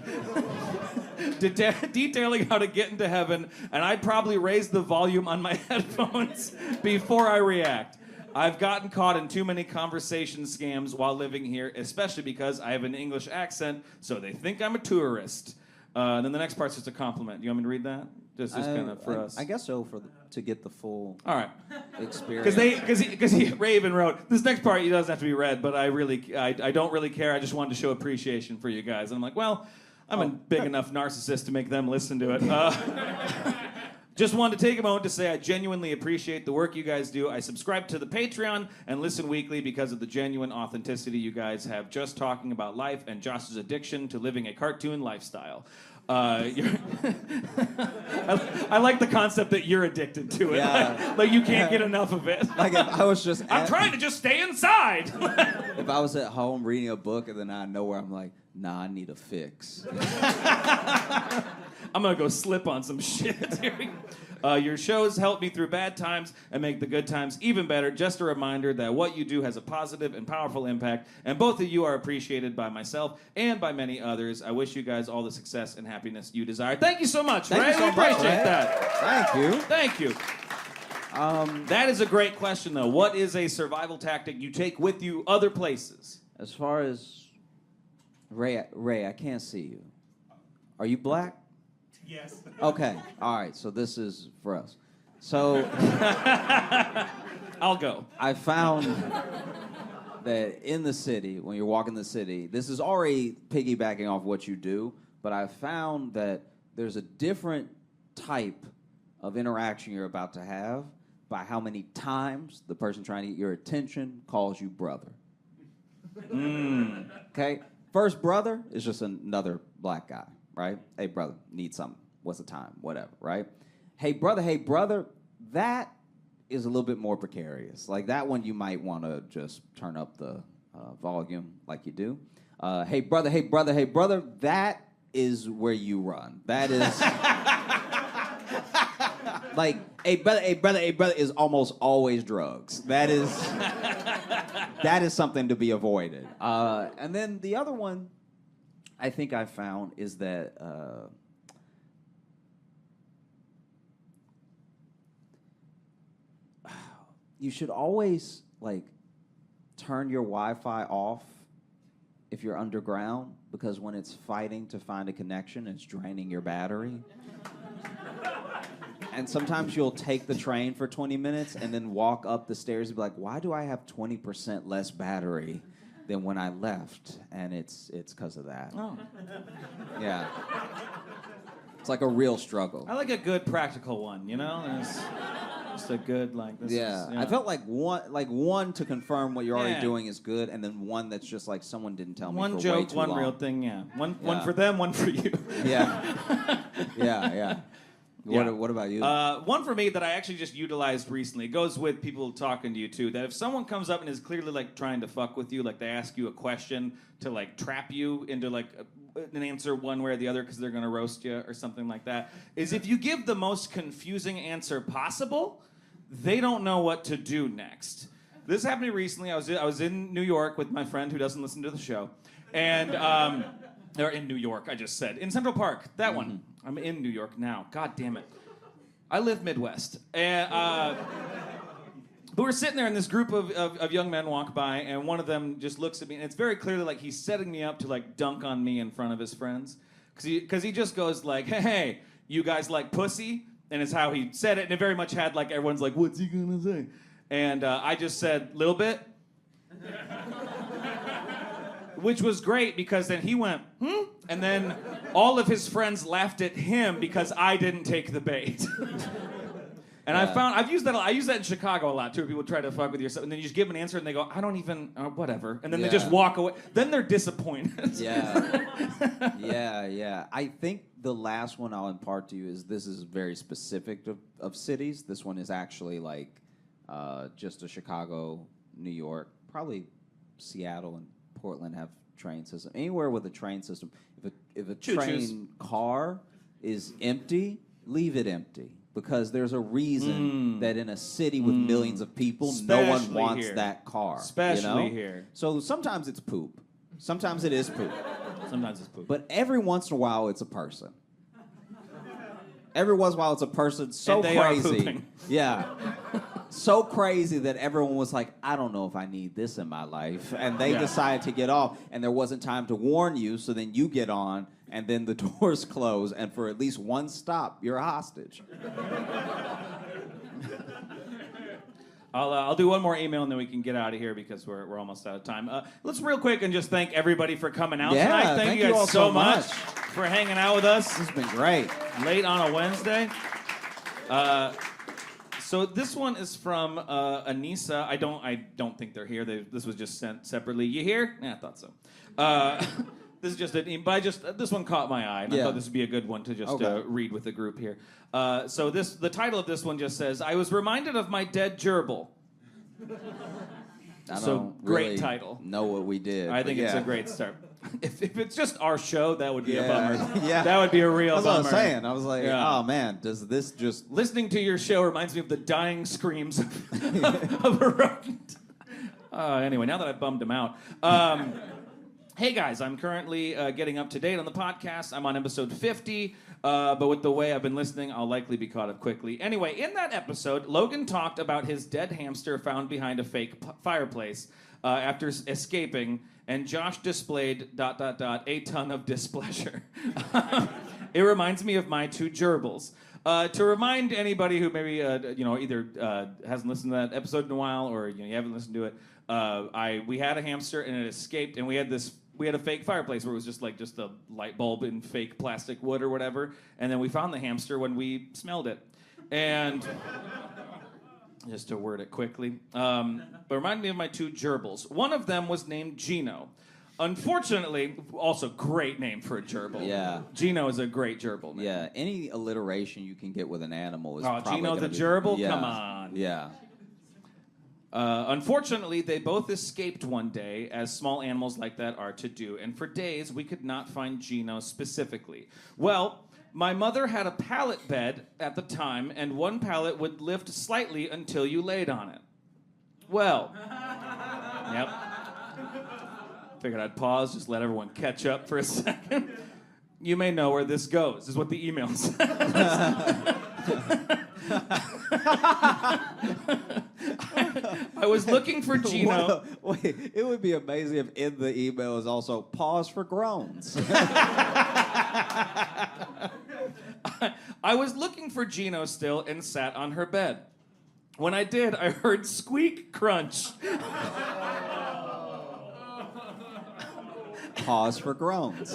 detailing how to get into heaven, and I'd probably raise the volume on my headphones before I react. I've gotten caught in too many conversation scams while living here, especially because I have an English accent, so they think I'm a tourist. And then the next part's just a compliment. You want me to read that? Just kind of for us. I guess so, to get the full all right experience. Because Raven wrote this next part. He doesn't have to be read, but I don't really care. I just wanted to show appreciation for you guys. And I'm like, well, I'm a big enough narcissist to make them listen to it. Just wanted to take a moment to say I genuinely appreciate the work you guys do. I subscribe to the Patreon and listen weekly because of the genuine authenticity you guys have just talking about life and Josh's addiction to living a cartoon lifestyle. I like the concept that you're addicted to it. Yeah. Like you can't get enough of it. Like if I was just I'm trying to just stay inside. If I was at home reading a book and then I know where I'm like, nah, I need a fix. I'm gonna go slip on some shit. Your shows help me through bad times and make the good times even better. Just a reminder that what you do has a positive and powerful impact, and both of you are appreciated by myself and by many others. I wish you guys all the success and happiness you desire. Thank you so much, Ray. We appreciate that. Thank you. That is a great question, though. What is a survival tactic you take with you other places? As far as Ray, I can't see you. Are you black? Yes. Okay. All right. So this is for us. So I'll go. I found that in the city, when you're walking the city, this is already piggybacking off what you do, but I found that there's a different type of interaction you're about to have by how many times the person trying to get your attention calls you brother. Okay? First brother is just another black guy, right? Hey, brother, need something. What's the time? Whatever, right? Hey, brother, that is a little bit more precarious. Like that one, you might want to just turn up the volume like you do. Hey, brother, that is where you run. That is... like, hey, brother is almost always drugs. That is something to be avoided. And then the other one I think I found is that... you should always, like, turn your Wi-Fi off if you're underground, because when it's fighting to find a connection, it's draining your battery. And sometimes you'll take the train for 20 minutes and then walk up the stairs and be like, why do I have 20% less battery than when I left? And it's because of that. Oh. Yeah. It's like a real struggle. I like a good practical one, you know? There's just a good, like, this Yeah. is, I felt like one to confirm what you're already Yeah. doing is good, and then one that's just like someone didn't tell me one for way joke, too one long. real thing, yeah. One for Yeah. them, one for you. Yeah. Yeah. Yeah. What about you? One for me that I actually just utilized recently. It goes with people talking to you too. That if someone comes up and is clearly like trying to fuck with you, like they ask you a question to like trap you into like an answer one way or the other because they're gonna roast you or something like that, is if you give the most confusing answer possible, they don't know what to do next. This happened to me recently. I was in New York with my friend who doesn't listen to the show, and or in New York, I just said in Central Park. That one. I'm in New York now. God damn it. I live Midwest. And, but we're sitting there, and this group of young men walk by, and one of them just looks at me, and it's very clearly like he's setting me up to like dunk on me in front of his friends. Because he just goes like, hey, you guys like pussy? And it's how he said it, and it very much had like everyone's like, what's he gonna say? And I just said, little bit. Which was great because then he went, and then all of his friends laughed at him because I didn't take the bait. And Yeah. I use that in Chicago a lot too. People try to fuck with you, and then you just give them an answer and they go, I don't even, whatever. And then they just Yeah. walk away. Then they're disappointed. Yeah. I think the last one I'll impart to you is this is very specific of cities. This one is actually like just a Chicago, New York, probably Seattle and Portland have train system. Anywhere with a train system, if a train car is empty, leave it empty. Because there's a reason that in a city with millions of people, no one Especially wants here. that car. Especially here. So sometimes it's poop. Sometimes it is poop. Sometimes it's poop. But every once in a while, it's a person. Every once in a while, it's a person so And they are crazy. pooping. Yeah. So crazy that everyone was like, I don't know if I need this in my life. And they decided to get off, and there wasn't time to warn you, so then you get on, and then the doors close, and for at least one stop, you're a hostage. I'll do one more email and then we can get out of here because we're almost out of time. Let's real quick and just thank everybody for coming out tonight. Thank you guys all so much for hanging out with us. This has been great. Late on a Wednesday. So this one is from Anissa. I don't think they're here. This was just sent separately. You here? Yeah, I thought so. This is just this one caught my eye, and I thought this would be a good one to just read with the group here. So the title of this one just says, "I was reminded of my dead gerbil." I So don't great really title. know what we did. I think but it's yeah. a great start. If it's just our show, that would be a Yeah. bummer. Yeah. That would be a real That's bummer. what I was saying. I was like, Yeah. oh man, does this just... Listening to your show reminds me of the dying screams of a rodent. Anyway, now that I've bummed him out. Hey guys, I'm currently getting up to date on the podcast. I'm on episode 50, but with the way I've been listening, I'll likely be caught up quickly. Anyway, in that episode, Logan talked about his dead hamster found behind a fake fireplace after escaping, and Josh displayed ... a ton of displeasure. It reminds me of my two gerbils. To remind anybody who maybe either hasn't listened to that episode in a while or you haven't listened to it, We had a hamster and it escaped, and we had a fake fireplace where it was just a light bulb in fake plastic wood or whatever. And then we found the hamster when we smelled it. And just to word it quickly, but reminded me of my 2 gerbils. One of them was named Gino. Unfortunately, also great name for a gerbil. Yeah. Gino is a great gerbil name. Yeah, any alliteration you can get with an animal is probably Gino gonna the be- gerbil? Yeah. Come on. Yeah. Unfortunately, they both escaped one day, as small animals like that are to do, and for days we could not find Gino specifically. Well, my mother had a pallet bed at the time, and one pallet would lift slightly until you laid on it. Well, yep. Figured I'd pause, just let everyone catch up for a second. You may know where this goes, is what the email says. I was looking for Gino. Wait, it would be amazing if in the email is also pause for groans. I was looking for Gino still and sat on her bed. When I did, I heard squeak crunch. Pause for groans.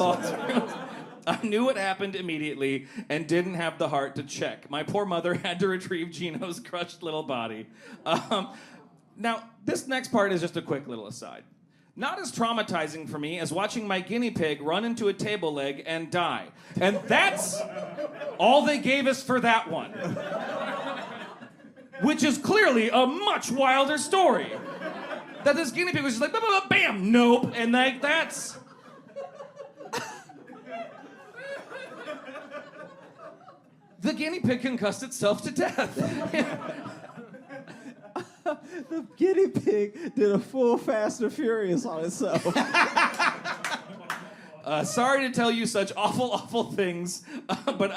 I knew what happened immediately and didn't have the heart to check. My poor mother had to retrieve Gino's crushed little body. Now, this next part is just a quick little aside. Not as traumatizing for me as watching my guinea pig run into a table leg and die. And that's all they gave us for that one. Which is clearly a much wilder story. That this guinea pig was just like, bam, nope, and like, that's... The guinea pig concussed itself to death. The guinea pig did a full Fast and Furious on itself. Sorry to tell you such awful, awful things, but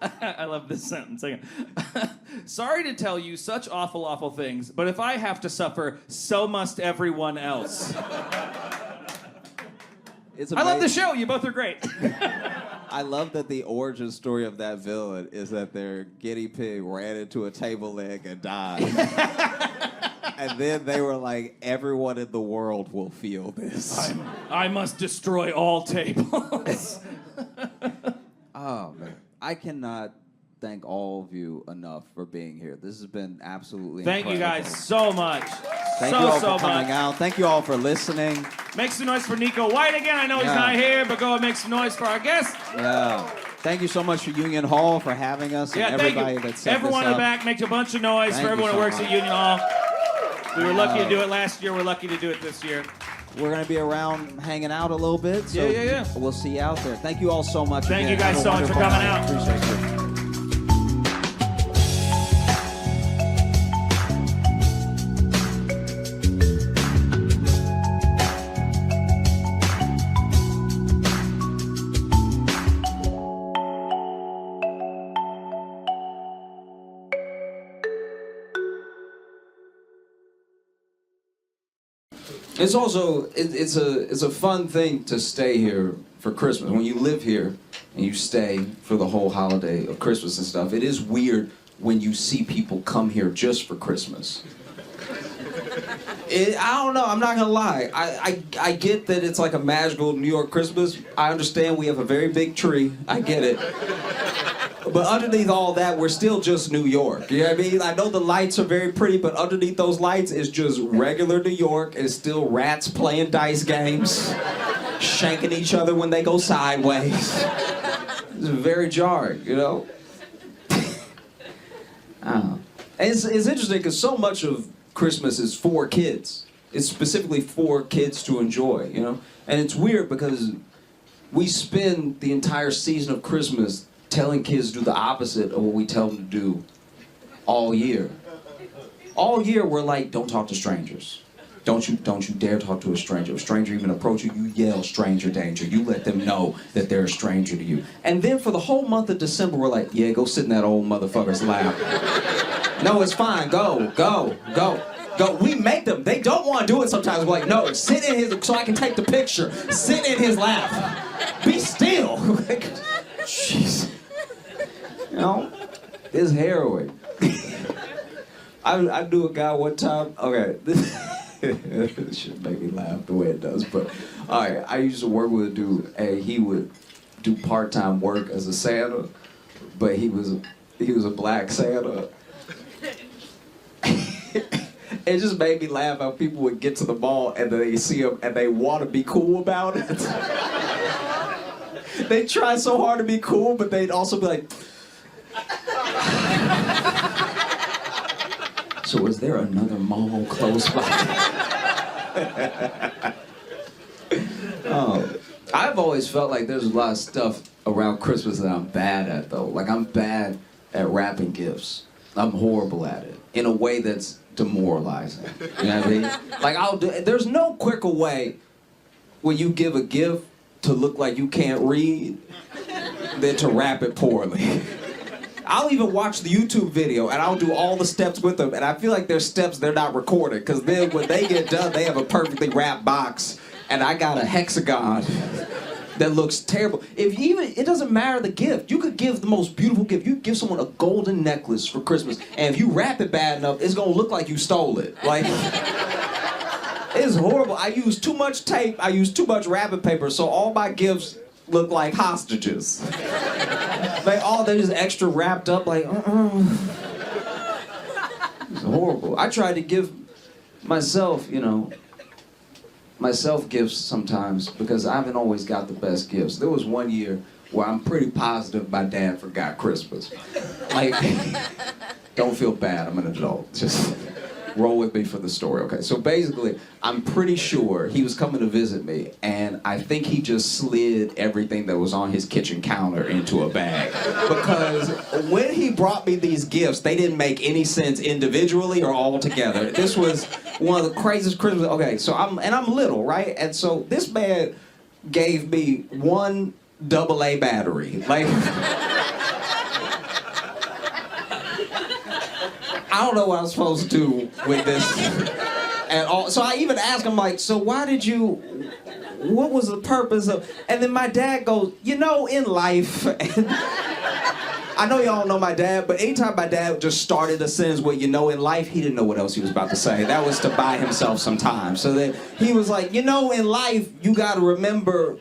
I love this sentence. Sorry to tell you such awful, awful things, but if I have to suffer, so must everyone else. I love the show. You both are great. I love that the origin story of that villain is that their guinea pig ran into a table leg and died. And then they were like, everyone in the world will feel this. I must destroy all tables. Oh, man. I cannot thank all of you enough for being here. This has been absolutely Thank incredible. you guys so much. Thank you all for coming out. Thank you all for listening. Make some noise for Nico White again. I know he's not here, but go and make some noise for our guest. Yeah. Thank you so much for Union Hall for having us and everybody that set Everyone this in up. the back, make a bunch of noise Thank for everyone you who so works much. at Union Hall. We were lucky to do it last year. We're lucky to do it this year. We're going to be around hanging out a little bit. So Yeah. We'll see you out there. Thank you all so much. Thank again. you guys Have a so much for wonderful coming night. out. Appreciate you. It's also it's a fun thing to stay here for Christmas. When you live here and you stay for the whole holiday of Christmas and stuff, it is weird when you see people come here just for Christmas. I don't know, I'm not gonna lie. I get that it's like a magical New York Christmas. I understand we have a very big tree. I get it. But underneath all that, we're still just New York. You know what I mean? I know the lights are very pretty, but underneath those lights is just regular New York. It's still rats playing dice games, shanking each other when they go sideways. It's very jarring, you know? I don't know. And it's interesting because so much of Christmas is for kids. It's specifically for kids to enjoy, you know? And it's weird because we spend the entire season of Christmas telling kids to do the opposite of what we tell them to do all year. All year we're like, don't talk to strangers. Don't you dare talk to a stranger. If a stranger even approach you, you yell stranger danger. You let them know that they're a stranger to you. And then for the whole month of December, we're like, yeah, go sit in that old motherfucker's lap. No, it's fine. Go. We make them. They don't want to do it sometimes. We're like, no, sit in his, so I can take the picture. Sit in his lap. Be still. Jeez. You know, it's harrowing. I knew a guy one time. Okay, this should make me laugh the way it does. But all right, I used to work with a dude, and he would do part-time work as a Santa, but he was a black Santa. It just made me laugh how people would get to the mall and then they see him and they want to be cool about it. They try so hard to be cool, but they'd also be like, so is there another mall close by? I've always felt like there's a lot of stuff around Christmas that I'm bad at, though. Like, I'm bad at wrapping gifts. I'm horrible at it in a way that's demoralizing. You know what I mean? Like, there's no quicker way when you give a gift to look like you can't read than to wrap it poorly. I'll even watch the YouTube video and I'll do all the steps with them, and I feel like there's steps they're not recorded, because then when they get done, they have a perfectly wrapped box, and I got a hexagon that looks terrible. It doesn't matter the gift. You could give the most beautiful gift. You could give someone a golden necklace for Christmas, and if you wrap it bad enough, it's gonna look like you stole it. Like, it's horrible. I use too much tape. I use too much wrapping paper, so all my gifts look like hostages. Like, they're just extra wrapped up, like, It's horrible. I try to give myself, myself gifts sometimes, because I haven't always got the best gifts. There was one year where I'm pretty positive my dad forgot Christmas. Like, don't feel bad, I'm an adult. Just roll with me for the story, okay? So basically, I'm pretty sure he was coming to visit me, and I think he just slid everything that was on his kitchen counter into a bag. Because when he brought me these gifts, they didn't make any sense individually or all together. This was one of the craziest Christmas. Okay, so I'm little, right? And so this man gave me one AA battery. Like, I don't know what I'm supposed to do with this at all. So I even asked him, like, so what was the purpose of, and then my dad goes, in life, and I know y'all know my dad, but anytime my dad just started a sentence with, in life, he didn't know what else he was about to say. That was to buy himself some time. So then he was like, in life, you gotta remember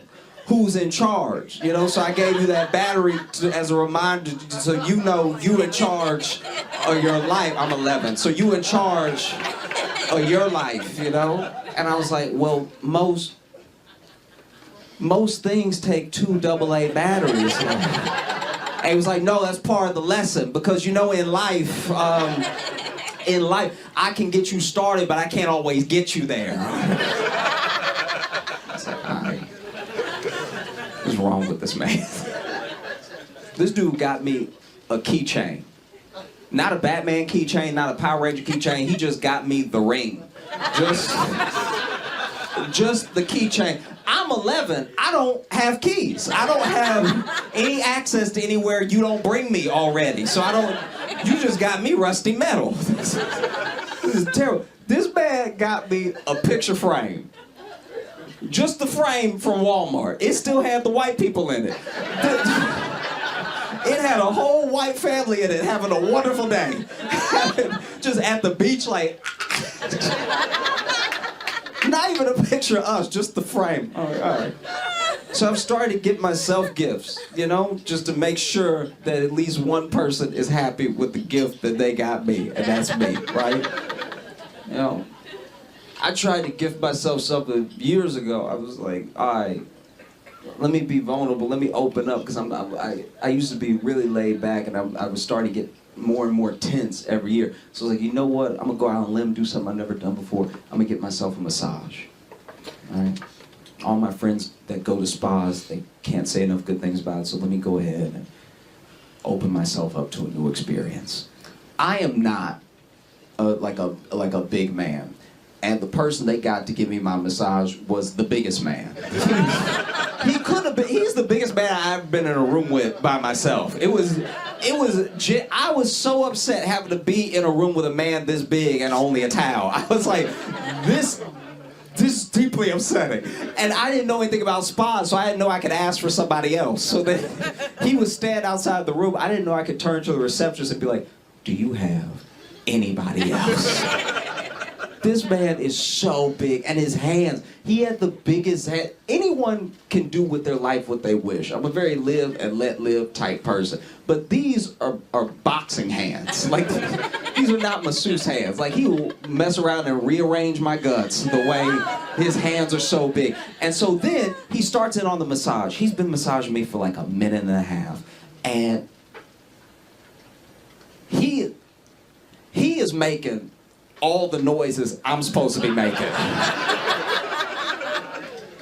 who's in charge, so I gave you that battery as a reminder, so you in charge of your life. I'm 11, so you in charge of your life, And I was like, well, most things take 2 AA batteries. And he was like, no, that's part of the lesson, because in life, I can get you started, but I can't always get you there. I was like, all right. What's wrong with this man? This dude got me a keychain. Not a Batman keychain, not a Power Ranger keychain. He just got me the ring. Just the keychain. I'm 11. I don't have keys. I don't have any access to anywhere you don't bring me already. So you just got me rusty metal. This is terrible. This man got me a picture frame. Just the frame from Walmart. It still had the white people in it. It had a whole white family in it having a wonderful day. Just at the beach, like... Not even a picture of us, just the frame. All right. So I've started to get myself gifts, just to make sure that at least one person is happy with the gift that they got me, and that's me, right? I tried to gift myself something years ago. I was like, all right, let me be vulnerable, let me open up, because I used to be really laid back, and I was starting to get more and more tense every year. So I was like, you know what? I'm gonna go out on a limb, do something I've never done before. I'm gonna get myself a massage. All right? All my friends that go to spas, they can't say enough good things about it, so let me go ahead and open myself up to a new experience. I am not like a big man. And the person they got to give me my massage was the biggest man. He could have been, he's the biggest man I've been in a room with by myself. I was so upset having to be in a room with a man this big and only a towel. I was like, this is deeply upsetting. And I didn't know anything about spas, so I didn't know I could ask for somebody else. So then he would stand outside the room. I didn't know I could turn to the receptionist and be like, do you have anybody else. This man is so big, and his hands, he had the biggest hand. Anyone can do with their life what they wish. I'm a very live and let live type person. But these are boxing hands. Like, these are not masseuse hands. Like, he will mess around and rearrange my guts the way his hands are so big. And so then he starts in on the massage. He's been massaging me for like a minute and a half. And he is making all the noises I'm supposed to be making.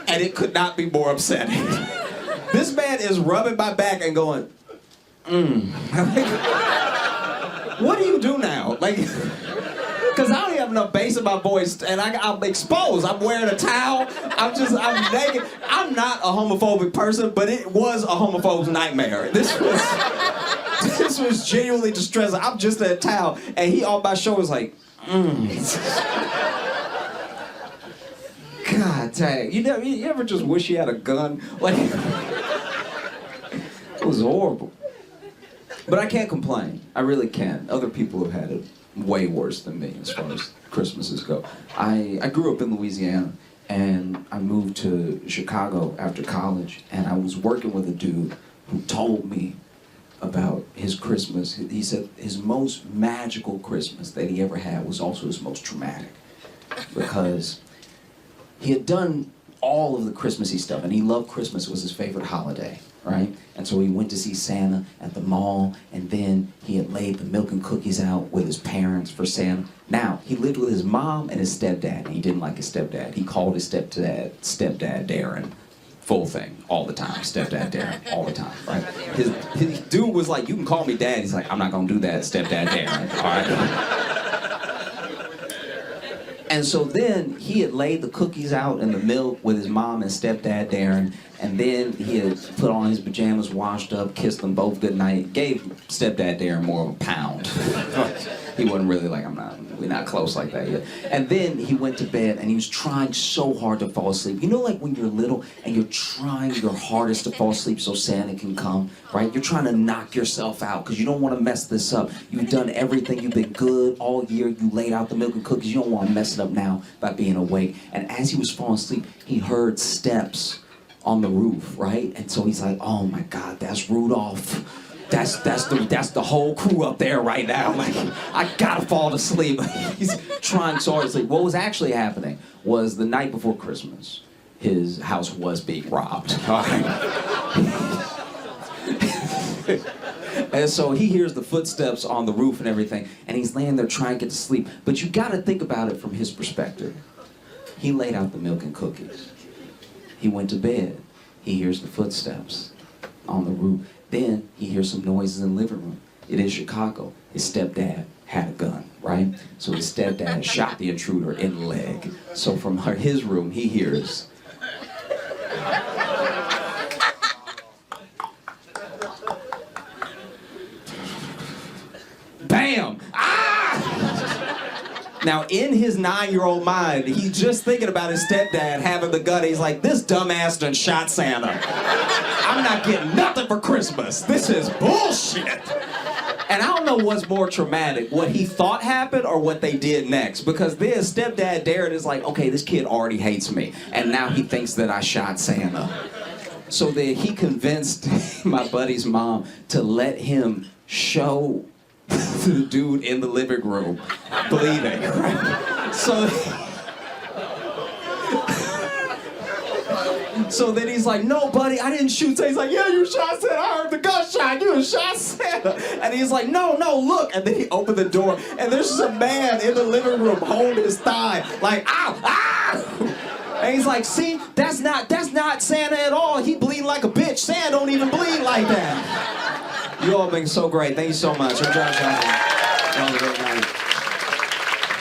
And it could not be more upsetting. This man is rubbing my back and going, what do you do now? Like, because I don't even have enough bass in my voice, and I'm exposed. I'm wearing a towel. I'm naked. I'm not a homophobic person, but it was a homophobe's nightmare. This was genuinely distressing. I'm just in a towel, and he on my shoulders like, God dang. You ever just wish you had a gun? Like, it was horrible. But I can't complain. I really can't. Other people have had it way worse than me as far as Christmases go. I grew up in Louisiana, and I moved to Chicago after college, and I was working with a dude who told me about his Christmas. He said his most magical Christmas that he ever had was also his most traumatic, because he had done all of the Christmassy stuff, and he loved Christmas. It was his favorite holiday, right? And so he went to see Santa at the mall, and then he had laid the milk and cookies out with his parents for Santa. Now, he lived with his mom and his stepdad, and he didn't like his stepdad. He called his stepdad Darren. Full thing, all the time. Stepdad Darren, all the time, right? His dude was like, you can call me dad. He's like, I'm not gonna do that, stepdad Darren, all right? And so then he had laid the cookies out in the milk with his mom and stepdad Darren, and then he had put on his pajamas, washed up, kissed them both goodnight, gave stepdad Darren more of a pound. He wasn't really like, we're not close like that yet. And then he went to bed, and he was trying so hard to fall asleep. You know, like when you're little and you're trying your hardest to fall asleep so Santa can come, right? You're trying to knock yourself out because you don't want to mess this up. You've done everything. You've been good all year. You laid out the milk and cookies. You don't want to mess it up now by being awake. And as he was falling asleep, he heard steps on the roof, right? And so he's like, oh my God, that's Rudolph. That's the whole crew up there right now. Like, I gotta fall asleep. He's trying so hard to sleep. What was actually happening was the night before Christmas, his house was being robbed. All right? And so he hears the footsteps on the roof and everything, and he's laying there trying to get to sleep. But you gotta think about it from his perspective. He laid out the milk and cookies. He went to bed. He hears the footsteps on the roof. Then he hears some noises in the living room. It is Chicago. His stepdad had a gun, right? So his stepdad shot the intruder in the leg. So from his room, he hears. Bam! Ah! Now, in his 9-year-old mind, he's just thinking about his stepdad having the gun. He's like, this dumbass done shot Santa. I'm not getting nothing for Christmas. This is bullshit. And I don't know what's more traumatic, what he thought happened or what they did next. Because then stepdad Darren is like, okay, this kid already hates me. And now he thinks that I shot Santa. So then he convinced my buddy's mom to let him show the dude in the living room bleeding, right? So then he's like, no, buddy, I didn't shoot Santa. He's like, yeah, you shot Santa. I heard the gunshot. You shot Santa. And he's like, no, look. And then he opened the door, and there's just a man in the living room holding his thigh, like, ow, ow. And he's like, see, that's not Santa at all. He bleeding like a bitch. Santa don't even bleed like that. You all been so great. Thank you so much. I'm Josh. Have a great night.